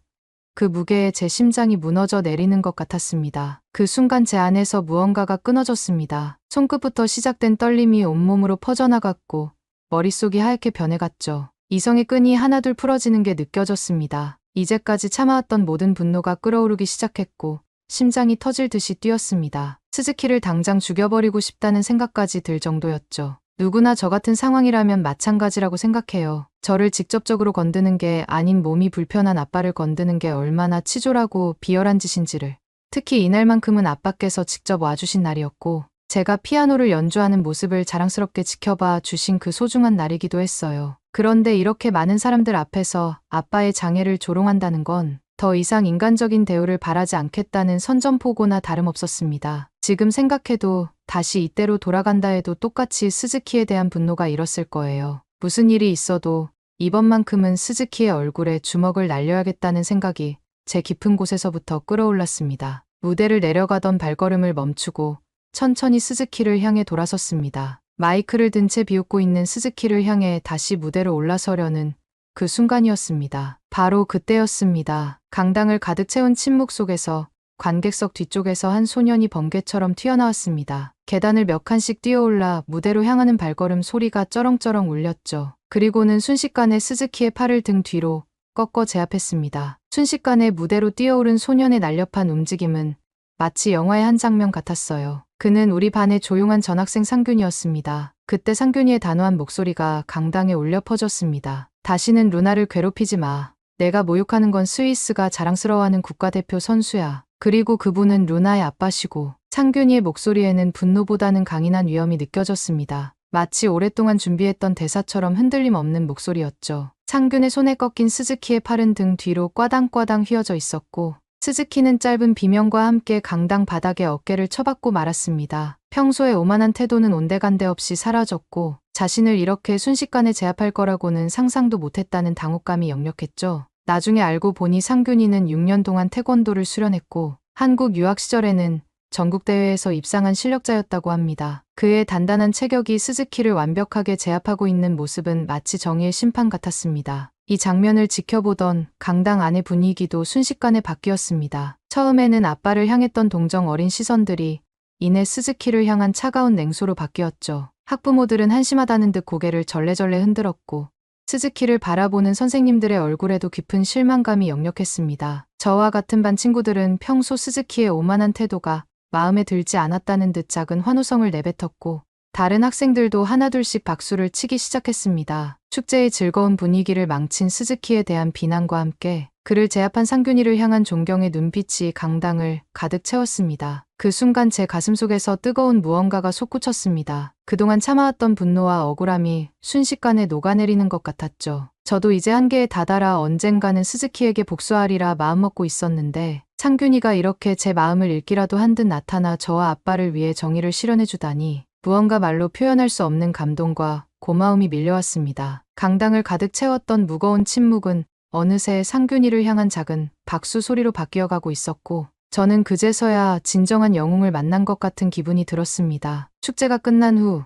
그 무게에 제 심장이 무너져 내리는 것 같았습니다. 그 순간 제 안에서 무언가가 끊어졌습니다. 손끝부터 시작된 떨림이 온몸으로 퍼져나갔고 머릿속이 하얗게 변해갔죠. 이성의 끈이 하나둘 풀어지는 게 느껴졌습니다. 이제까지 참아왔던 모든 분노가 끓어오르기 시작했고 심장이 터질 듯이 뛰었습니다. 스즈키를 당장 죽여버리고 싶다는 생각까지 들 정도였죠. 누구나 저 같은 상황이라면 마찬가지라고 생각해요. 저를 직접적으로 건드는 게 아닌 몸이 불편한 아빠를 건드는 게 얼마나 치졸하고 비열한 짓인지를. 특히 이날만큼은 아빠께서 직접 와주신 날이었고 제가 피아노를 연주하는 모습을 자랑스럽게 지켜봐 주신 그 소중한 날이기도 했어요. 그런데 이렇게 많은 사람들 앞에서 아빠의 장애를 조롱한다는 건 더 이상 인간적인 대우를 바라지 않겠다는 선전포고나 다름없었습니다. 지금 생각해도 다시 이때로 돌아간다 해도 똑같이 스즈키에 대한 분노가 일었을 거예요. 무슨 일이 있어도 이번만큼은 스즈키의 얼굴에 주먹을 날려야겠다는 생각이 제 깊은 곳에서부터 끌어올랐습니다. 무대를 내려가던 발걸음을 멈추고 천천히 스즈키를 향해 돌아섰습니다. 마이크를 든 채 비웃고 있는 스즈키를 향해 다시 무대로 올라서려는 그 순간이었습니다. 바로 그때였습니다. 강당을 가득 채운 침묵 속에서 관객석 뒤쪽에서 한 소년이 번개처럼 튀어나왔습니다. 계단을 몇 칸씩 뛰어올라 무대로 향하는 발걸음 소리가 쩌렁쩌렁 울렸죠. 그리고는 순식간에 스즈키의 팔을 등 뒤로 꺾어 제압했습니다. 순식간에 무대로 뛰어오른 소년의 날렵한 움직임은 마치 영화의 한 장면 같았어요. 그는 우리 반의 조용한 전학생 상균이었습니다. 그때 상균이의 단호한 목소리가 강당에 울려 퍼졌습니다. 다시는 루나를 괴롭히지 마. 내가 모욕하는 건 스위스가 자랑스러워하는 국가대표 선수야. 그리고 그분은 루나의 아빠시고. 상균이의 목소리에는 분노보다는 강인한 위험이 느껴졌습니다. 마치 오랫동안 준비했던 대사처럼 흔들림 없는 목소리였죠. 상균의 손에 꺾인 스즈키의 팔은 등 뒤로 꽈당꽈당 휘어져 있었고 스즈키는 짧은 비명과 함께 강당 바닥에 어깨를 쳐박고 말았습니다. 평소에 오만한 태도는 온데간데 없이 사라졌고 자신을 이렇게 순식간에 제압할 거라고는 상상도 못했다는 당혹감이 역력했죠. 나중에 알고 보니 상균이는 6년 동안 태권도를 수련했고 한국 유학 시절에는 전국대회에서 입상한 실력자였다고 합니다. 그의 단단한 체격이 스즈키를 완벽하게 제압하고 있는 모습은 마치 정의의 심판 같았습니다. 이 장면을 지켜보던 강당 안의 분위기도 순식간에 바뀌었습니다. 처음에는 아빠를 향했던 동정 어린 시선들이 이내 스즈키를 향한 차가운 냉소로 바뀌었죠. 학부모들은 한심하다는 듯 고개를 절레절레 흔들었고 스즈키를 바라보는 선생님들의 얼굴에도 깊은 실망감이 역력했습니다. 저와 같은 반 친구들은 평소 스즈키의 오만한 태도가 마음에 들지 않았다는 듯 작은 환호성을 내뱉었고 다른 학생들도 하나둘씩 박수를 치기 시작했습니다. 축제의 즐거운 분위기를 망친 스즈키에 대한 비난과 함께 그를 제압한 상균이를 향한 존경의 눈빛이 강당을 가득 채웠습니다. 그 순간 제 가슴속에서 뜨거운 무언가가 솟구쳤습니다. 그동안 참아왔던 분노와 억울함이 순식간에 녹아내리는 것 같았죠. 저도 이제 한계에 다다라 언젠가는 스즈키에게 복수하리라 마음먹고 있었는데 상균이가 이렇게 제 마음을 읽기라도 한 듯 나타나 저와 아빠를 위해 정의를 실현해주다니 무언가 말로 표현할 수 없는 감동과 고마움이 밀려왔습니다. 강당을 가득 채웠던 무거운 침묵은 어느새 상균이를 향한 작은 박수 소리로 바뀌어가고 있었고 저는 그제서야 진정한 영웅을 만난 것 같은 기분이 들었습니다. 축제가 끝난 후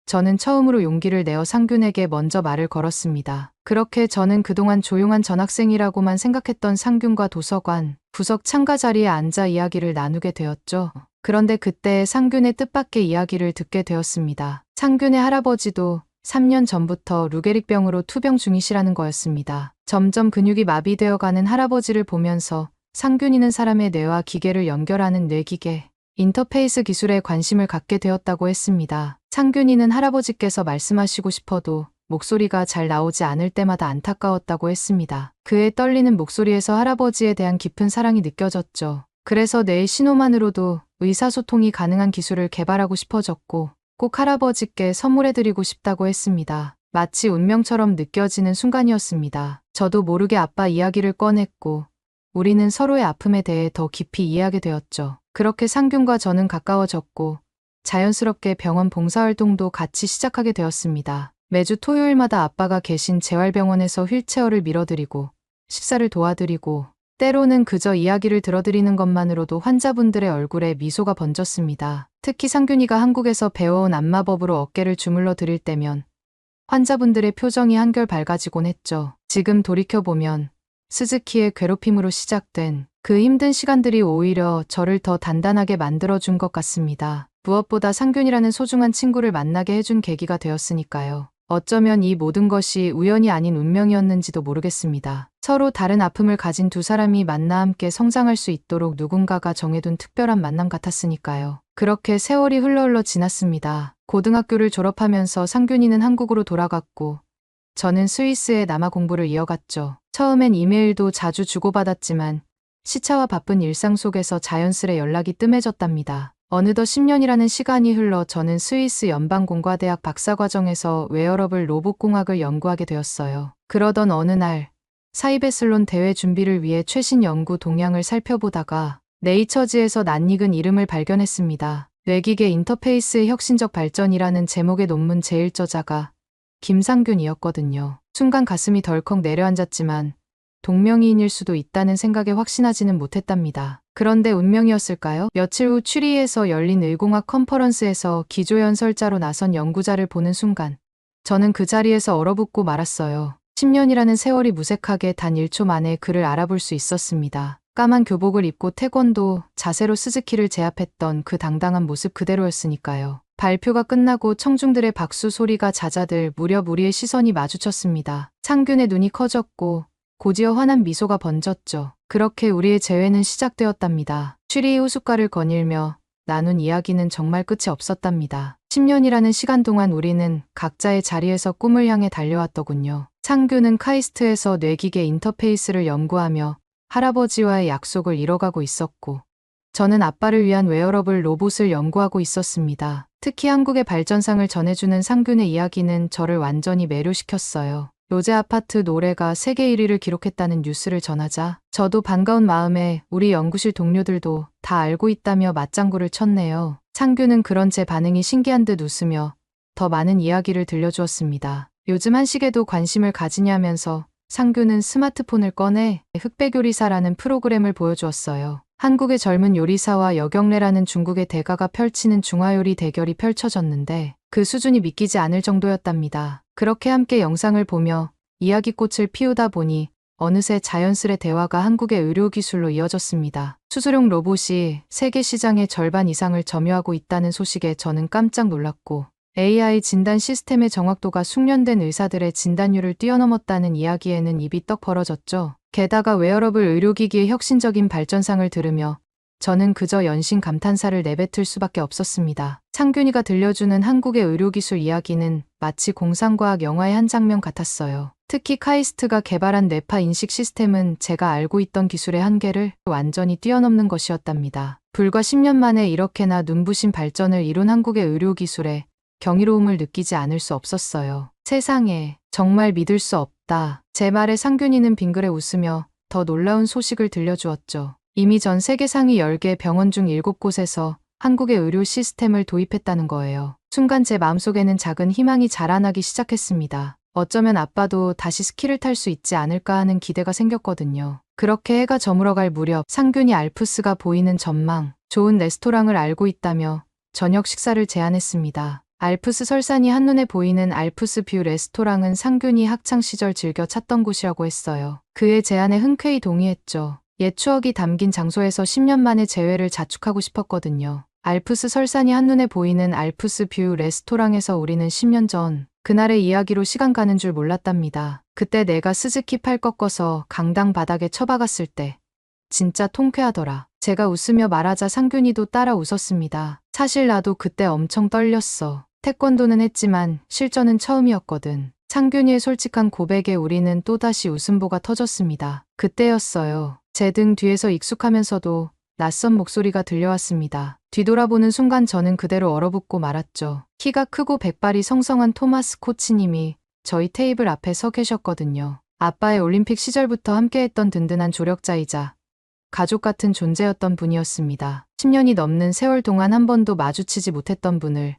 저는 처음으로 용기를 내어 상균에게 먼저 말을 걸었습니다. 그렇게 저는 그동안 조용한 전학생이라고만 생각했던 상균과 도서관, 부석 창가 자리에 앉아 이야기를 나누게 되었죠. 그런데 그때 상균의 뜻밖의 이야기를 듣게 되었습니다. 상균의 할아버지도 3년 전부터 루게릭병으로 투병 중이시라는 거였습니다. 점점 근육이 마비되어가는 할아버지를 보면서 상균이는 사람의 뇌와 기계를 연결하는 뇌기계, 인터페이스 기술에 관심을 갖게 되었다고 했습니다. 상균이는 할아버지께서 말씀하시고 싶어도 목소리가 잘 나오지 않을 때마다 안타까웠다고 했습니다. 그의 떨리는 목소리에서 할아버지에 대한 깊은 사랑이 느껴졌죠. 그래서 뇌의 신호만으로도 의사소통이 가능한 기술을 개발하고 싶어졌고 꼭 할아버지께 선물해드리고 싶다고 했습니다. 마치 운명처럼 느껴지는 순간이었습니다. 저도 모르게 아빠 이야기를 꺼냈고 우리는 서로의 아픔에 대해 더 깊이 이해하게 되었죠. 그렇게 상균과 저는 가까워졌고 자연스럽게 병원 봉사활동도 같이 시작하게 되었습니다. 매주 토요일마다 아빠가 계신 재활병원에서 휠체어를 밀어드리고 식사를 도와드리고 때로는 그저 이야기를 들어드리는 것만으로도 환자분들의 얼굴에 미소가 번졌습니다. 특히 상균이가 한국에서 배워온 안마법으로 어깨를 주물러 드릴 때면 환자분들의 표정이 한결 밝아지곤 했죠. 지금 돌이켜보면 스즈키의 괴롭힘으로 시작된 그 힘든 시간들이 오히려 저를 더 단단하게 만들어준 것 같습니다. 무엇보다 상균이라는 소중한 친구를 만나게 해준 계기가 되었으니까요. 어쩌면 이 모든 것이 우연이 아닌 운명이었는지도 모르겠습니다. 서로 다른 아픔을 가진 두 사람이 만나 함께 성장할 수 있도록 누군가가 정해둔 특별한 만남 같았으니까요. 그렇게 세월이 흘러 지났습니다. 고등학교를 졸업하면서 상균이는 한국으로 돌아갔고 저는 스위스에 남아 공부를 이어갔죠. 처음엔 이메일도 자주 주고받았지만 시차와 바쁜 일상 속에서 자연스레 연락이 뜸해졌답니다. 어느덧 10년이라는 시간이 흘러 저는 스위스 연방공과대학 박사과정에서 웨어러블 로봇공학을 연구하게 되었어요. 그러던 어느 날 사이베슬론 대회 준비를 위해 최신 연구 동향을 살펴보다가 네이처지에서 낯익은 이름을 발견했습니다. 뇌기계 인터페이스의 혁신적 발전이라는 제목의 논문 제1저자가 김상균이었거든요. 순간 가슴이 덜컥 내려앉았지만 동명이인일 수도 있다는 생각에 확신하지는 못했답니다. 그런데 운명이었을까요? 며칠 후 취리히에서 열린 의공학 컨퍼런스에서 기조연설자로 나선 연구자를 보는 순간 저는 그 자리에서 얼어붙고 말았어요. 10년이라는 세월이 무색하게 단 1초 만에 그를 알아볼 수 있었습니다. 까만 교복을 입고 태권도 자세로 스즈키를 제압했던 그 당당한 모습 그대로였으니까요. 발표가 끝나고 청중들의 박수 소리가 잦아들 무렵 우리의 시선이 마주쳤습니다. 상균의 눈이 커졌고 곧이어 환한 미소가 번졌죠. 그렇게 우리의 재회는 시작되었답니다. 취리히 후숟가를 거닐며 나눈 이야기는 정말 끝이 없었답니다. 10년이라는 시간 동안 우리는 각자의 자리에서 꿈을 향해 달려왔더군요. 상균은 카이스트에서 뇌기계 인터페이스를 연구하며 할아버지와의 약속을 이뤄가고 있었고 저는 아빠를 위한 웨어러블 로봇을 연구하고 있었습니다. 특히 한국의 발전상을 전해주는 상균의 이야기는 저를 완전히 매료시켰어요. 로제 아파트 노래가 세계 1위를 기록했다는 뉴스를 전하자 저도 반가운 마음에 우리 연구실 동료들도 다 알고 있다며 맞장구를 쳤네요. 상균은 그런 제 반응이 신기한 듯 웃으며 더 많은 이야기를 들려주었습니다. 요즘 한식에도 관심을 가지냐면서 상균은 스마트폰을 꺼내 흑백요리사라는 프로그램을 보여주었어요. 한국의 젊은 요리사와 여경래라는 중국의 대가가 펼치는 중화요리 대결이 펼쳐졌는데 그 수준이 믿기지 않을 정도였답니다. 그렇게 함께 영상을 보며 이야기꽃을 피우다 보니 어느새 자연스레 대화가 한국의 의료기술로 이어졌습니다. 수술용 로봇이 세계 시장의 절반 이상을 점유하고 있다는 소식에 저는 깜짝 놀랐고 AI 진단 시스템의 정확도가 숙련된 의사들의 진단율을 뛰어넘었다는 이야기에는 입이 떡 벌어졌죠. 게다가 웨어러블 의료기기의 혁신적인 발전상을 들으며 저는 그저 연신 감탄사를 내뱉을 수밖에 없었습니다. 상균이가 들려주는 한국의 의료기술 이야기는 마치 공상과학 영화의 한 장면 같았어요. 특히 카이스트가 개발한 뇌파 인식 시스템은 제가 알고 있던 기술의 한계를 완전히 뛰어넘는 것이었답니다. 불과 10년 만에 이렇게나 눈부신 발전을 이룬 한국의 의료기술에 경이로움을 느끼지 않을 수 없었어요. 세상에, 정말 믿을 수 없다. 제 말에 상균이는 빙그레 웃으며 더 놀라운 소식을 들려주었죠. 이미 전 세계 상위 10개 병원 중 7곳에서 한국의 의료 시스템을 도입했다는 거예요. 순간 제 마음속에는 작은 희망이 자라나기 시작했습니다. 어쩌면 아빠도 다시 스키를 탈 수 있지 않을까 하는 기대가 생겼거든요. 그렇게 해가 저물어갈 무렵 상균이 알프스가 보이는 전망, 좋은 레스토랑을 알고 있다며 저녁 식사를 제안했습니다. 알프스 설산이 한눈에 보이는 알프스 뷰 레스토랑은 상균이 학창시절 즐겨 찾던 곳이라고 했어요. 그의 제안에 흔쾌히 동의했죠. 옛 추억이 담긴 장소에서 10년 만에 재회를 자축하고 싶었거든요. 알프스 설산이 한눈에 보이는 알프스 뷰 레스토랑에서 우리는 10년 전 그날의 이야기로 시간 가는 줄 몰랐답니다. 그때 내가 스즈키 팔 꺾어서 강당 바닥에 처박았을 때 진짜 통쾌하더라. 제가 웃으며 말하자 상균이도 따라 웃었습니다. 사실 나도 그때 엄청 떨렸어. 태권도는 했지만 실전은 처음이었거든. 상균이의 솔직한 고백에 우리는 또다시 웃음보가 터졌습니다. 그때였어요. 제 등 뒤에서 익숙하면서도 낯선 목소리가 들려왔습니다. 뒤돌아보는 순간 저는 그대로 얼어붙고 말았죠. 키가 크고 백발이 성성한 토마스 코치님이 저희 테이블 앞에 서 계셨거든요. 아빠의 올림픽 시절부터 함께했던 든든한 조력자이자 가족 같은 존재였던 분이었습니다. 10년이 넘는 세월 동안 한 번도 마주치지 못했던 분을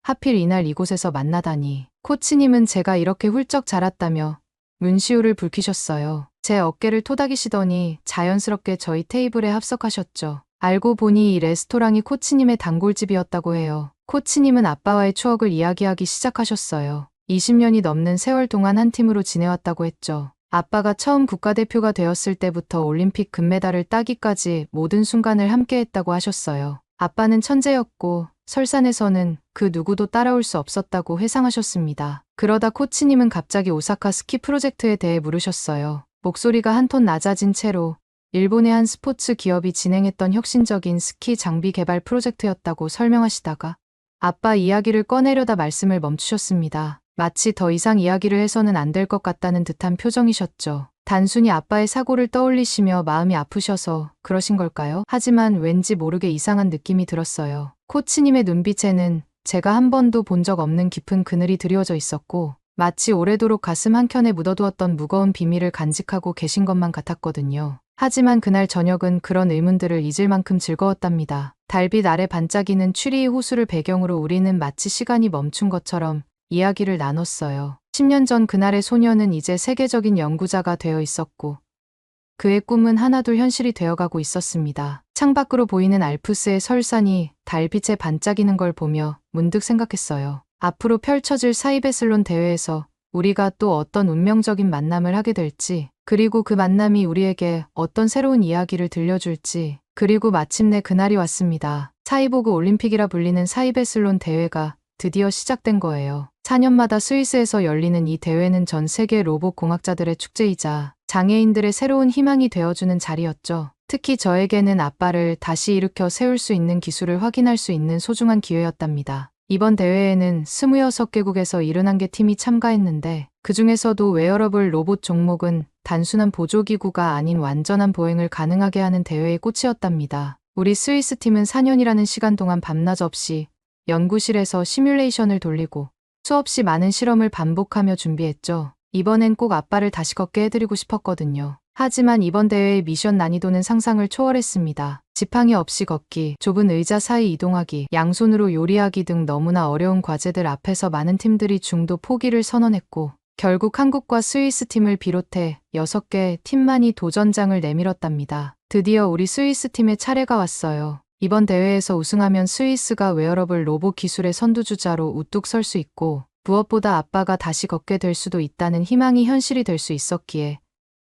하필 이날 이곳에서 만나다니. 코치님은 제가 이렇게 훌쩍 자랐다며 문시우를 붉히셨어요. 제 어깨를 토닥이시더니 자연스럽게 저희 테이블에 합석하셨죠. 알고 보니 이 레스토랑이 코치님의 단골집이었다고 해요. 코치님은 아빠와의 추억을 이야기하기 시작하셨어요. 20년이 넘는 세월 동안 한 팀으로 지내왔다고 했죠. 아빠가 처음 국가대표가 되었을 때부터 올림픽 금메달을 따기까지 모든 순간을 함께했다고 하셨어요. 아빠는 천재였고 설산에서는 그 누구도 따라올 수 없었다고 회상하셨습니다. 그러다 코치님은 갑자기 오사카 스키 프로젝트에 대해 물으셨어요. 목소리가 한 톤 낮아진 채로 일본의 한 스포츠 기업이 진행했던 혁신적인 스키 장비 개발 프로젝트였다고 설명하시다가 아빠 이야기를 꺼내려다 말씀을 멈추셨습니다. 마치 더 이상 이야기를 해서는 안 될 것 같다는 듯한 표정이셨죠. 단순히 아빠의 사고를 떠올리시며 마음이 아프셔서 그러신 걸까요? 하지만 왠지 모르게 이상한 느낌이 들었어요. 코치님의 눈빛에는 제가 한 번도 본 적 없는 깊은 그늘이 드리워져 있었고 마치 오래도록 가슴 한켠에 묻어두었던 무거운 비밀을 간직하고 계신 것만 같았거든요. 하지만 그날 저녁은 그런 의문들을 잊을 만큼 즐거웠답니다. 달빛 아래 반짝이는 추리의 호수를 배경으로 우리는 마치 시간이 멈춘 것처럼 이야기를 나눴어요. 10년 전 그날의 소녀는 이제 세계적인 연구자가 되어 있었고 그의 꿈은 하나둘 현실이 되어가고 있었습니다. 창밖으로 보이는 알프스의 설산이 달빛에 반짝이는 걸 보며 문득 생각했어요. 앞으로 펼쳐질 사이베슬론 대회에서 우리가 또 어떤 운명적인 만남을 하게 될지, 그리고 그 만남이 우리에게 어떤 새로운 이야기를 들려줄지, 그리고 마침내 그날이 왔습니다. 사이보그 올림픽이라 불리는 사이베슬론 대회가 드디어 시작된 거예요. 4년마다 스위스에서 열리는 이 대회는 전 세계 로봇 공학자들의 축제이자 장애인들의 새로운 희망이 되어주는 자리였죠. 특히 저에게는 아빠를 다시 일으켜 세울 수 있는 기술을 확인할 수 있는 소중한 기회였답니다. 이번 대회에는 26개국에서 71개 팀이 참가했는데 그 중에서도 웨어러블 로봇 종목은 단순한 보조기구가 아닌 완전한 보행을 가능하게 하는 대회의 꽃이었답니다. 우리 스위스 팀은 4년이라는 시간 동안 밤낮 없이 연구실에서 시뮬레이션을 돌리고 수없이 많은 실험을 반복하며 준비했죠. 이번엔 꼭 아빠를 다시 걷게 해드리고 싶었거든요. 하지만 이번 대회의 미션 난이도는 상상을 초월했습니다. 지팡이 없이 걷기, 좁은 의자 사이 이동하기, 양손으로 요리하기 등 너무나 어려운 과제들 앞에서 많은 팀들이 중도 포기를 선언했고 결국 한국과 스위스 팀을 비롯해 6개의 팀만이 도전장을 내밀었답니다. 드디어 우리 스위스 팀의 차례가 왔어요. 이번 대회에서 우승하면 스위스가 웨어러블 로봇 기술의 선두주자로 우뚝 설 수 있고 무엇보다 아빠가 다시 걷게 될 수도 있다는 희망이 현실이 될 수 있었기에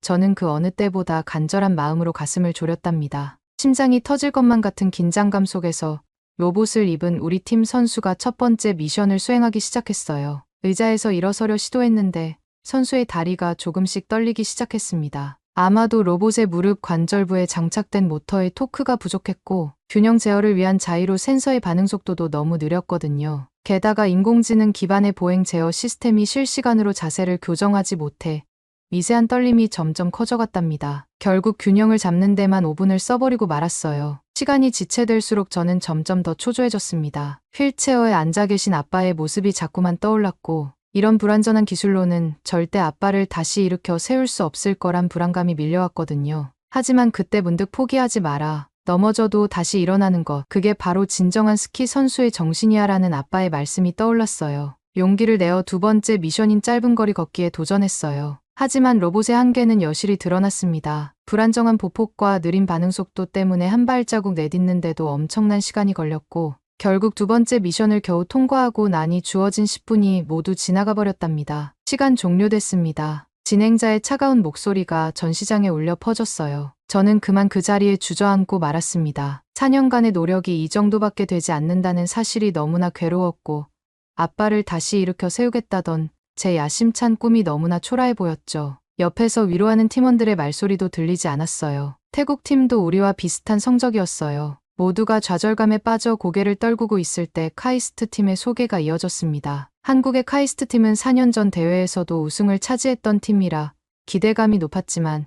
저는 그 어느 때보다 간절한 마음으로 가슴을 졸였답니다. 심장이 터질 것만 같은 긴장감 속에서 로봇을 입은 우리 팀 선수가 첫 번째 미션을 수행하기 시작했어요. 의자에서 일어서려 시도했는데 선수의 다리가 조금씩 떨리기 시작했습니다. 아마도 로봇의 무릎 관절부에 장착된 모터의 토크가 부족했고 균형 제어를 위한 자이로 센서의 반응 속도도 너무 느렸거든요. 게다가 인공지능 기반의 보행 제어 시스템이 실시간으로 자세를 교정하지 못해 미세한 떨림이 점점 커져갔답니다. 결국 균형을 잡는 데만 5분을 써버리고 말았어요. 시간이 지체될수록 저는 점점 더 초조해졌습니다. 휠체어에 앉아 계신 아빠의 모습이 자꾸만 떠올랐고 이런 불완전한 기술로는 절대 아빠를 다시 일으켜 세울 수 없을 거란 불안감이 밀려왔거든요. 하지만 그때 문득 포기하지 마라. 넘어져도 다시 일어나는 것. 그게 바로 진정한 스키 선수의 정신이야 라는 아빠의 말씀이 떠올랐어요. 용기를 내어 두 번째 미션인 짧은 거리 걷기에 도전했어요. 하지만 로봇의 한계는 여실히 드러났습니다. 불안정한 보폭과 느린 반응 속도 때문에 한 발자국 내딛는데도 엄청난 시간이 걸렸고 결국 두 번째 미션을 겨우 통과하고 나니 주어진 10분이 모두 지나가 버렸답니다. 시간 종료됐습니다. 진행자의 차가운 목소리가 전시장에 울려 퍼졌어요. 저는 그만 그 자리에 주저앉고 말았습니다. 4년간의 노력이 이 정도밖에 되지 않는다는 사실이 너무나 괴로웠고 아빠를 다시 일으켜 세우겠다던 제 야심찬 꿈이 너무나 초라해 보였죠. 옆에서 위로하는 팀원들의 말소리도 들리지 않았어요. 태국 팀도 우리와 비슷한 성적이었어요. 모두가 좌절감에 빠져 고개를 떨구고 있을 때 카이스트 팀의 소개가 이어졌습니다. 한국의 카이스트 팀은 4년 전 대회에서도 우승을 차지했던 팀이라 기대감이 높았지만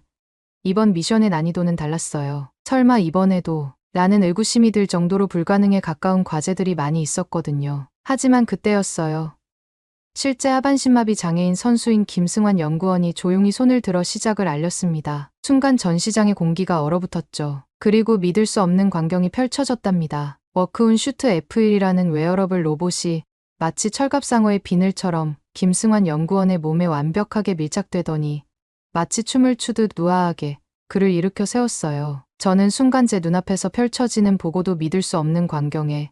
이번 미션의 난이도는 달랐어요. 설마 이번에도 라는 의구심이 들 정도로 불가능에 가까운 과제들이 많이 있었거든요. 하지만 그때였어요. 실제 하반신마비 장애인 선수인 김승환 연구원이 조용히 손을 들어 시작을 알렸습니다. 순간 전시장의 공기가 얼어붙었죠. 그리고 믿을 수 없는 광경이 펼쳐졌답니다. 워크온 슈트 F1이라는 웨어러블 로봇이 마치 철갑상어의 비늘처럼 김승환 연구원의 몸에 완벽하게 밀착되더니 마치 춤을 추듯 우아하게 그를 일으켜 세웠어요. 저는 순간 제 눈앞에서 펼쳐지는 보고도 믿을 수 없는 광경에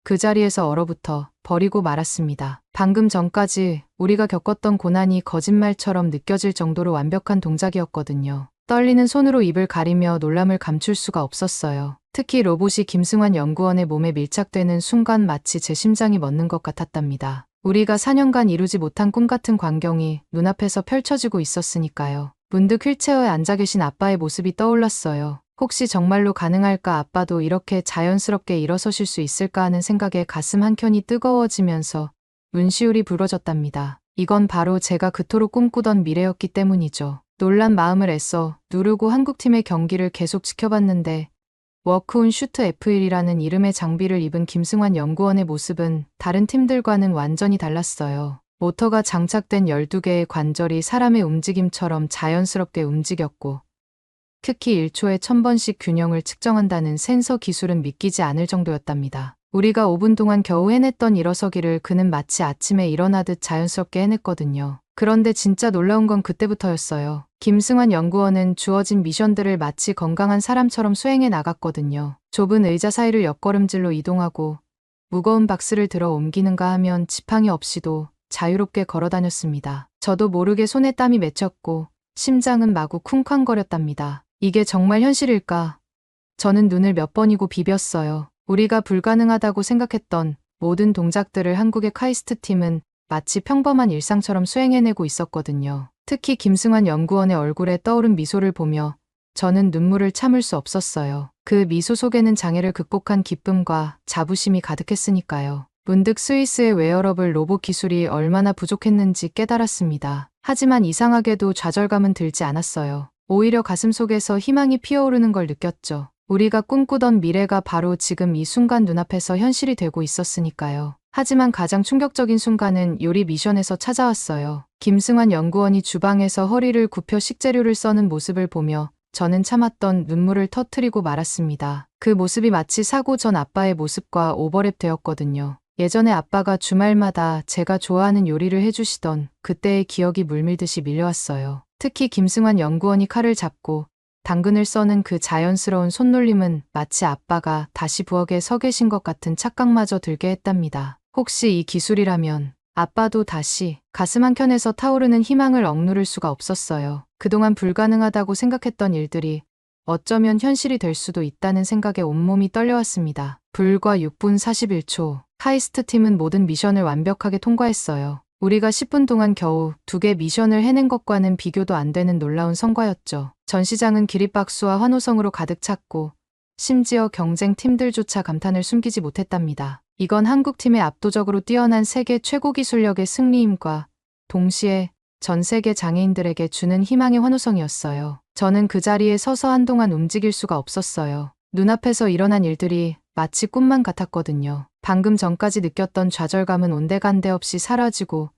그 자리에서 얼어붙어 버리고 말았습니다. 방금 전까지 우리가 겪었던 고난이 거짓말처럼 느껴질 정도로 완벽한 동작이었거든요. 떨리는 손으로 입을 가리며 놀람을 감출 수가 없었어요. 특히 로봇이 김승환 연구원의 몸에 밀착되는 순간 마치 제 심장이 멎는 것 같았답니다. 우리가 4년간 이루지 못한 꿈 같은 광경이 눈앞에서 펼쳐지고 있었으니까요. 문득 휠체어에 앉아 계신 아빠의 모습이 떠올랐어요. 혹시 정말로 가능할까, 아빠도 이렇게 자연스럽게 일어서실 수 있을까 하는 생각에 가슴 한켠이 뜨거워지면서 눈시울이 부러졌답니다. 이건 바로 제가 그토록 꿈꾸던 미래였기 때문이죠. 놀란 마음을 애써 누르고 한국팀의 경기를 계속 지켜봤는데 워크온 슈트 F1이라는 이름의 장비를 입은 김승환 연구원의 모습은 다른 팀들과는 완전히 달랐어요. 모터가 장착된 12개의 관절이 사람의 움직임처럼 자연스럽게 움직였고 특히 1초에 1000번씩 균형을 측정한다는 센서 기술은 믿기지 않을 정도였답니다. 우리가 5분 동안 겨우 해냈던 일어서기를 그는 마치 아침에 일어나듯 자연스럽게 해냈거든요. 그런데 진짜 놀라운 건 그때부터였어요. 김승환 연구원은 주어진 미션들을 마치 건강한 사람처럼 수행해 나갔거든요. 좁은 의자 사이를 옆걸음질로 이동하고 무거운 박스를 들어 옮기는가 하면 지팡이 없이도 자유롭게 걸어 다녔습니다. 저도 모르게 손에 땀이 맺혔고 심장은 마구 쿵쾅거렸답니다. 이게 정말 현실일까? 저는 눈을 몇 번이고 비볐어요. 우리가 불가능하다고 생각했던 모든 동작들을 한국의 카이스트 팀은 마치 평범한 일상처럼 수행해내고 있었거든요. 특히 김승환 연구원의 얼굴에 떠오른 미소를 보며 저는 눈물을 참을 수 없었어요. 그 미소 속에는 장애를 극복한 기쁨과 자부심이 가득했으니까요. 문득 스위스의 웨어러블 로봇 기술이 얼마나 부족했는지 깨달았습니다. 하지만 이상하게도 좌절감은 들지 않았어요. 오히려 가슴속에서 희망이 피어오르는 걸 느꼈죠. 우리가 꿈꾸던 미래가 바로 지금 이 순간 눈앞에서 현실이 되고 있었으니까요. 하지만 가장 충격적인 순간은 요리 미션에서 찾아왔어요. 김승환 연구원이 주방에서 허리를 굽혀 식재료를 써는 모습을 보며 저는 참았던 눈물을 터뜨리고 말았습니다. 그 모습이 마치 사고 전 아빠의 모습과 오버랩 되었거든요. 예전에 아빠가 주말마다 제가 좋아하는 요리를 해주시던 그때의 기억이 물밀듯이 밀려왔어요. 특히 김승환 연구원이 칼을 잡고 당근을 써는 그 자연스러운 손놀림은 마치 아빠가 다시 부엌에 서 계신 것 같은 착각마저 들게 했답니다. 혹시 이 기술이라면 아빠도 다시 가슴 한켠에서 타오르는 희망을 억누를 수가 없었어요. 그동안 불가능하다고 생각했던 일들이 어쩌면 현실이 될 수도 있다는 생각에 온몸이 떨려왔습니다. 불과 6분 41초. 카이스트 팀은 모든 미션을 완벽하게 통과했어요. 우리가 10분 동안 겨우 2개 미션을 해낸 것과는 비교도 안 되는 놀라운 성과였죠. 전시장은 기립박수와 환호성으로 가득 찼고 심지어 경쟁 팀들조차 감탄을 숨기지 못했답니다. 이건 한국팀의 압도적으로 뛰어난 세계 최고 기술력의 승리임과 동시에 전 세계 장애인들에게 주는 희망의 환호성이었어요. 저는 그 자리에 서서 한동안 움직일 수가 없었어요. 눈앞에서 일어난 일들이 마치 꿈만 같았거든요. 방금 전까지 느꼈던 좌절감은 온데간데 없이 사라지고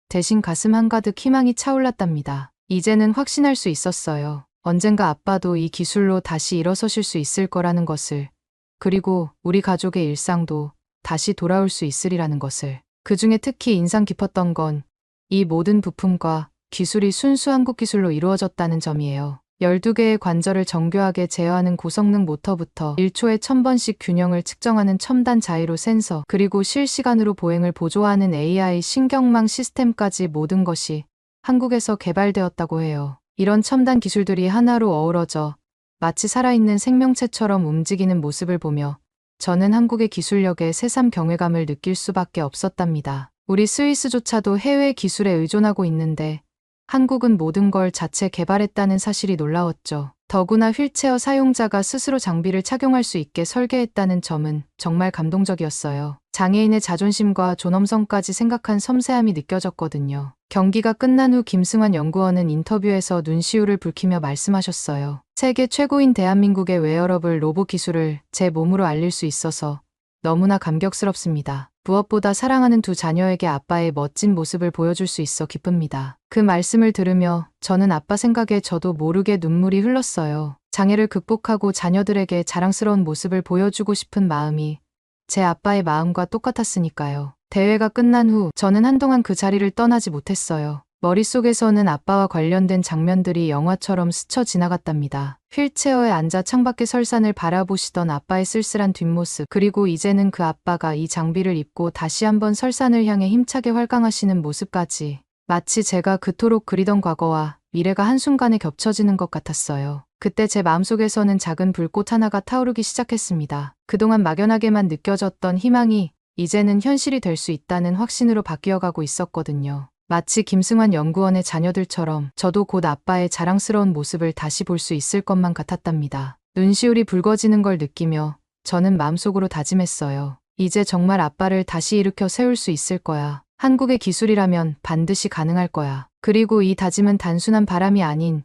대신 가슴 한가득 희망이 차올랐답니다. 이제는 확신할 수 있었어요. 언젠가 아빠도 이 기술로 다시 일어서실 수 있을 거라는 것을, 그리고 우리 가족의 일상도 다시 돌아올 수 있으리라는 것을. 그중에 특히 인상 깊었던 건 이 모든 부품과 기술이 순수 한국 기술로 이루어졌다는 점이에요. 12개의 관절을 정교하게 제어하는 고성능 모터부터 1초에 1000번씩 균형을 측정하는 첨단 자이로 센서, 그리고 실시간으로 보행을 보조하는 AI 신경망 시스템까지 모든 것이 한국에서 개발되었다고 해요. 이런 첨단 기술들이 하나로 어우러져 마치 살아있는 생명체처럼 움직이는 모습을 보며 저는 한국의 기술력에 새삼 경외감을 느낄 수밖에 없었답니다. 우리 스위스조차도 해외 기술에 의존하고 있는데 한국은 모든 걸 자체 개발했다는 사실이 놀라웠죠. 더구나 휠체어 사용자가 스스로 장비를 착용할 수 있게 설계했다는 점은 정말 감동적이었어요. 장애인의 자존심과 존엄성까지 생각한 섬세함이 느껴졌거든요. 경기가 끝난 후 김승환 연구원은 인터뷰에서 눈시울을 붉히며 말씀하셨어요. 세계 최고인 대한민국의 웨어러블 로봇 기술을 제 몸으로 알릴 수 있어서 너무나 감격스럽습니다. 무엇보다 사랑하는 두 자녀에게 아빠의 멋진 모습을 보여줄 수 있어 기쁩니다. 그 말씀을 들으며 저는 아빠 생각에 저도 모르게 눈물이 흘렀어요. 장애를 극복하고 자녀들에게 자랑스러운 모습을 보여주고 싶은 마음이 제 아빠의 마음과 똑같았으니까요. 대회가 끝난 후 저는 한동안 그 자리를 떠나지 못했어요. 머릿속에서는 아빠와 관련된 장면들이 영화처럼 스쳐 지나갔답니다. 휠체어에 앉아 창밖의 설산을 바라보시던 아빠의 쓸쓸한 뒷모습, 그리고 이제는 그 아빠가 이 장비를 입고 다시 한번 설산을 향해 힘차게 활강하시는 모습까지 마치 제가 그토록 그리던 과거와 미래가 한순간에 겹쳐지는 것 같았어요. 그때 제 마음속에서는 작은 불꽃 하나가 타오르기 시작했습니다. 그동안 막연하게만 느껴졌던 희망이 이제는 현실이 될 수 있다는 확신으로 바뀌어가고 있었거든요. 마치 김승환 연구원의 자녀들처럼 저도 곧 아빠의 자랑스러운 모습을 다시 볼 수 있을 것만 같았답니다. 눈시울이 붉어지는 걸 느끼며 저는 마음속으로 다짐했어요. 이제 정말 아빠를 다시 일으켜 세울 수 있을 거야. 한국의 기술이라면 반드시 가능할 거야. 그리고 이 다짐은 단순한 바람이 아닌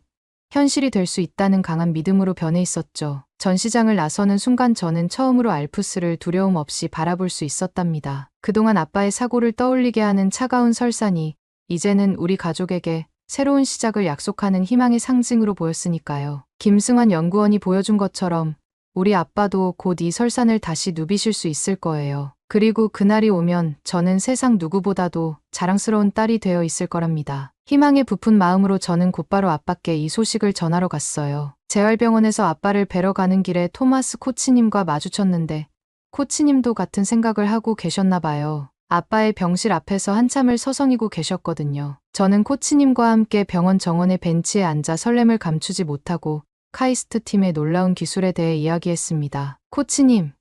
현실이 될 수 있다는 강한 믿음으로 변해 있었죠. 전시장을 나서는 순간 저는 처음으로 알프스를 두려움 없이 바라볼 수 있었답니다. 그동안 아빠의 사고를 떠올리게 하는 차가운 설산이 이제는 우리 가족에게 새로운 시작을 약속하는 희망의 상징으로 보였으니까요. 김승환 연구원이 보여준 것처럼 우리 아빠도 곧 이 설산을 다시 누비실 수 있을 거예요. 그리고 그날이 오면 저는 세상 누구보다도 자랑스러운 딸이 되어 있을 거랍니다. 희망에 부푼 마음으로 저는 곧바로 아빠께 이 소식을 전하러 갔어요. 재활병원에서 아빠를 뵈러 가는 길에 토마스 코치님과 마주쳤는데 코치님도 같은 생각을 하고 계셨나 봐요. 아빠의 병실 앞에서 한참을 서성이고 계셨거든요. 저는 코치님과 함께 병원 정원의 벤치에 앉아 설렘을 감추지 못하고 카이스트 팀의 놀라운 기술에 대해 이야기했습니다. 코치님,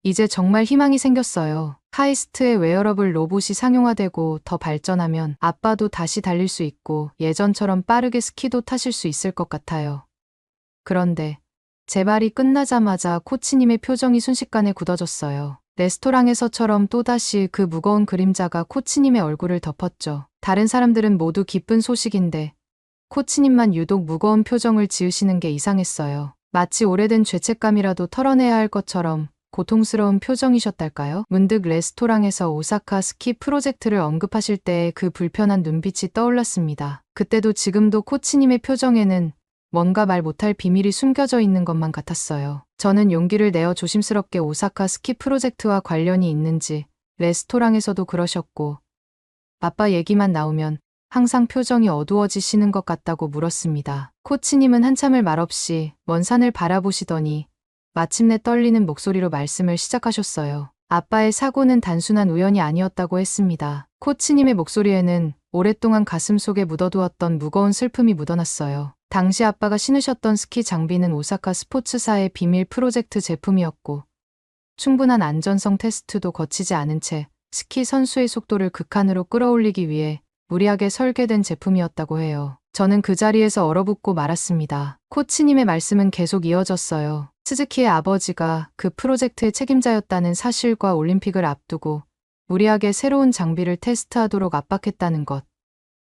이제 정말 희망이 생겼어요. 카이스트의 웨어러블 로봇이 상용화되고 더 발전하면 아빠도 다시 달릴 수 있고 예전처럼 빠르게 스키도 타실 수 있을 것 같아요. 그런데 제 말이 끝나자마자 코치님의 표정이 순식간에 굳어졌어요. 레스토랑에서처럼 또다시 그 무거운 그림자가 코치님의 얼굴을 덮었죠. 다른 사람들은 모두 기쁜 소식인데 코치님만 유독 무거운 표정을 지으시는 게 이상했어요. 마치 오래된 죄책감이라도 털어내야 할 것처럼 고통스러운 표정이셨달까요? 문득 레스토랑에서 오사카 스키 프로젝트를 언급하실 때의 그 불편한 눈빛이 떠올랐습니다. 그때도 지금도 코치님의 표정에는 뭔가 말 못할 비밀이 숨겨져 있는 것만 같았어요. 저는 용기를 내어 조심스럽게 오사카 스키 프로젝트와 관련이 있는지 레스토랑에서도 그러셨고 아빠 얘기만 나오면 항상 표정이 어두워지시는 것 같다고 물었습니다. 코치님은 한참을 말없이 먼 산을 바라보시더니 마침내 떨리는 목소리로 말씀을 시작하셨어요. 아빠의 사고는 단순한 우연이 아니었다고 했습니다. 코치님의 목소리에는 오랫동안 가슴속에 묻어두었던 무거운 슬픔이 묻어났어요. 당시 아빠가 신으셨던 스키 장비는 오사카 스포츠사의 비밀 프로젝트 제품이었고 충분한 안전성 테스트도 거치지 않은 채 스키 선수의 속도를 극한으로 끌어올리기 위해 무리하게 설계된 제품이었다고 해요. 저는 그 자리에서 얼어붙고 말았습니다. 코치님의 말씀은 계속 이어졌어요. 스즈키의 아버지가 그 프로젝트의 책임자였다는 사실과 올림픽을 앞두고 무리하게 새로운 장비를 테스트하도록 압박했다는 것.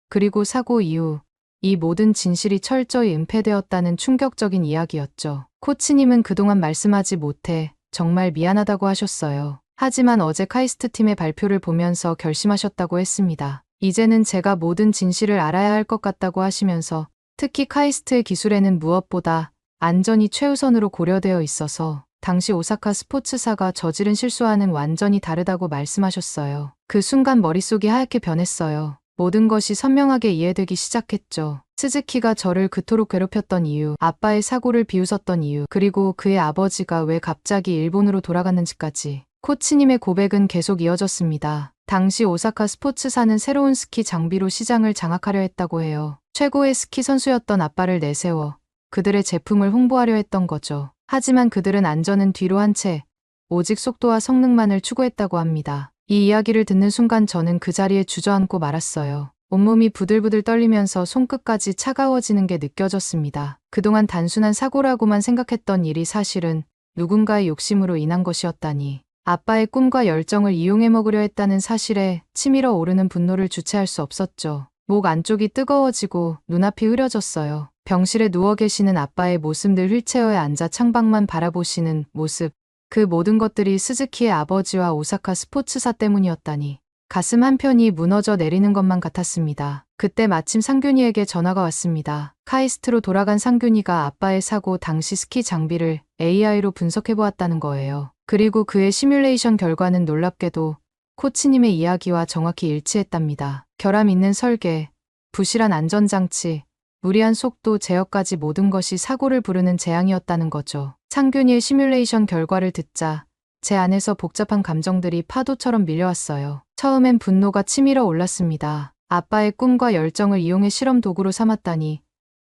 그리고 사고 이후 이 모든 진실이 철저히 은폐되었다는 충격적인 이야기였죠. 코치님은 그동안 말씀하지 못해 정말 미안하다고 하셨어요. 하지만 어제 카이스트 팀의 발표를 보면서 결심하셨다고 했습니다. 이제는 제가 모든 진실을 알아야 할 것 같다고 하시면서 특히 카이스트의 기술에는 무엇보다 안전이 최우선으로 고려되어 있어서 당시 오사카 스포츠사가 저지른 실수와는 완전히 다르다고 말씀하셨어요. 그 순간 머릿속이 하얗게 변했어요. 모든 것이 선명하게 이해되기 시작했죠. 스즈키가 저를 그토록 괴롭혔던 이유, 아빠의 사고를 비웃었던 이유, 그리고 그의 아버지가 왜 갑자기 일본으로 돌아갔는지까지. 코치님의 고백은 계속 이어졌습니다. 당시 오사카 스포츠사는 새로운 스키 장비로 시장을 장악하려 했다고 해요. 최고의 스키 선수였던 아빠를 내세워 그들의 제품을 홍보하려 했던 거죠. 하지만 그들은 안전은 뒤로 한 채 오직 속도와 성능만을 추구했다고 합니다. 이 이야기를 듣는 순간 저는 그 자리에 주저앉고 말았어요. 온몸이 부들부들 떨리면서 손끝까지 차가워지는 게 느껴졌습니다. 그동안 단순한 사고라고만 생각했던 일이 사실은 누군가의 욕심으로 인한 것이었다니. 아빠의 꿈과 열정을 이용해 먹으려 했다는 사실에 치밀어 오르는 분노를 주체할 수 없었죠. 목 안쪽이 뜨거워지고 눈앞이 흐려졌어요. 병실에 누워 계시는 아빠의 모습, 늘 휠체어에 앉아 창밖만 바라보시는 모습. 그 모든 것들이 스즈키의 아버지와 오사카 스포츠사 때문이었다니. 가슴 한편이 무너져 내리는 것만 같았습니다. 그때 마침 상균이에게 전화가 왔습니다. 카이스트로 돌아간 상균이가 아빠의 사고 당시 스키 장비를 AI로 분석해보았다는 거예요. 그리고 그의 시뮬레이션 결과는 놀랍게도 코치님의 이야기와 정확히 일치했답니다. 결함 있는 설계, 부실한 안전장치, 무리한 속도, 제어까지 모든 것이 사고를 부르는 재앙이었다는 거죠. 상균이의 시뮬레이션 결과를 듣자 제 안에서 복잡한 감정들이 파도처럼 밀려왔어요. 처음엔 분노가 치밀어 올랐습니다. 아빠의 꿈과 열정을 이용해 실험 도구로 삼았다니.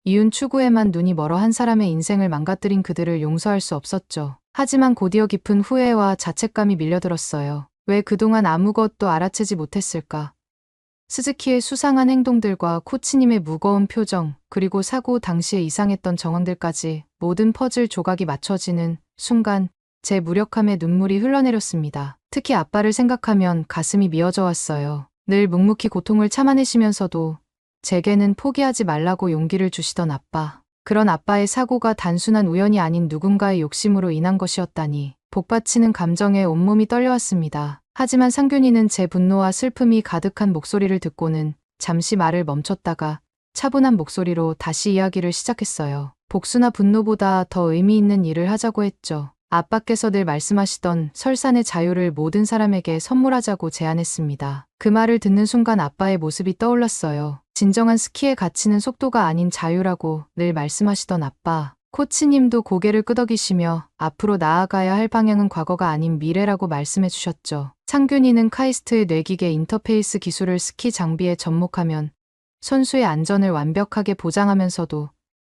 이윤 추구에만 눈이 멀어 한 사람의 인생을 망가뜨린 그들을 용서할 수 없었죠. 하지만 곧이어 깊은 후회와 자책감이 밀려들었어요. 왜 그동안 아무것도 알아채지 못했을까? 스즈키의 수상한 행동들과 코치님의 무거운 표정, 그리고 사고 당시에 이상했던 정황들까지 모든 퍼즐 조각이 맞춰지는 순간 제 무력함에 눈물이 흘러내렸습니다. 특히 아빠를 생각하면 가슴이 미어져 왔어요. 늘 묵묵히 고통을 참아내시면서도 제게는 포기하지 말라고 용기를 주시던 아빠. 그런 아빠의 사고가 단순한 우연이 아닌 누군가의 욕심으로 인한 것이었다니. 복받치는 감정에 온몸이 떨려왔습니다. 하지만 상균이는 제 분노와 슬픔이 가득한 목소리를 듣고는 잠시 말을 멈췄다가 차분한 목소리로 다시 이야기를 시작했어요. 복수나 분노보다 더 의미 있는 일을 하자고 했죠. 아빠께서 늘 말씀하시던 설산의 자유를 모든 사람에게 선물하자고 제안했습니다. 그 말을 듣는 순간 아빠의 모습이 떠올랐어요. 진정한 스키의 가치는 속도가 아닌 자유라고 늘 말씀하시던 아빠. 코치님도 고개를 끄덕이시며 앞으로 나아가야 할 방향은 과거가 아닌 미래라고 말씀해 주셨죠. 상균이는 카이스트의 뇌기계 인터페이스 기술을 스키 장비에 접목하면 선수의 안전을 완벽하게 보장하면서도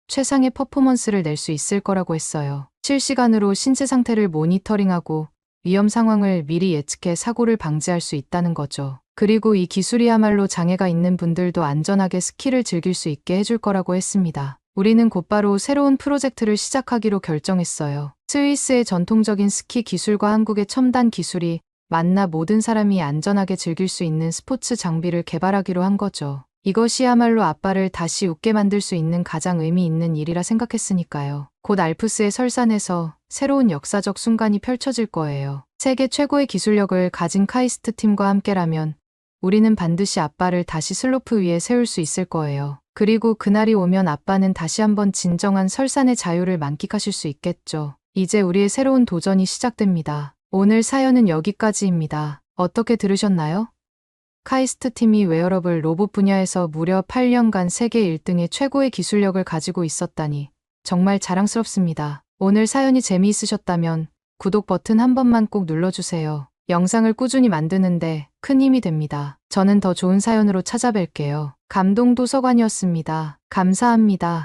최상의 퍼포먼스를 낼 수 있을 거라고 했어요. 실시간으로 신체 상태를 모니터링하고 위험 상황을 미리 예측해 사고를 방지할 수 있다는 거죠. 그리고 이 기술이야말로 장애가 있는 분들도 안전하게 스키를 즐길 수 있게 해줄 거라고 했습니다. 우리는 곧바로 새로운 프로젝트를 시작하기로 결정했어요. 스위스의 전통적인 스키 기술과 한국의 첨단 기술이 만나 모든 사람이 안전하게 즐길 수 있는 스포츠 장비를 개발하기로 한 거죠. 이것이야말로 아빠를 다시 웃게 만들 수 있는 가장 의미 있는 일이라 생각했으니까요. 곧 알프스의 설산에서 새로운 역사적 순간이 펼쳐질 거예요. 세계 최고의 기술력을 가진 카이스트 팀과 함께라면 우리는 반드시 아빠를 다시 슬로프 위에 세울 수 있을 거예요. 그리고 그날이 오면 아빠는 다시 한번 진정한 설산의 자유를 만끽하실 수 있겠죠. 이제 우리의 새로운 도전이 시작됩니다. 오늘 사연은 여기까지입니다. 어떻게 들으셨나요? 카이스트 팀이 웨어러블 로봇 분야에서 무려 8년간 세계 1등의 최고의 기술력을 가지고 있었다니 정말 자랑스럽습니다. 오늘 사연이 재미있으셨다면 구독 버튼 한 번만 꼭 눌러주세요. 영상을 꾸준히 만드는데 큰 힘이 됩니다. 저는 더 좋은 사연으로 찾아뵐게요. 감동도서관이었습니다. 감사합니다.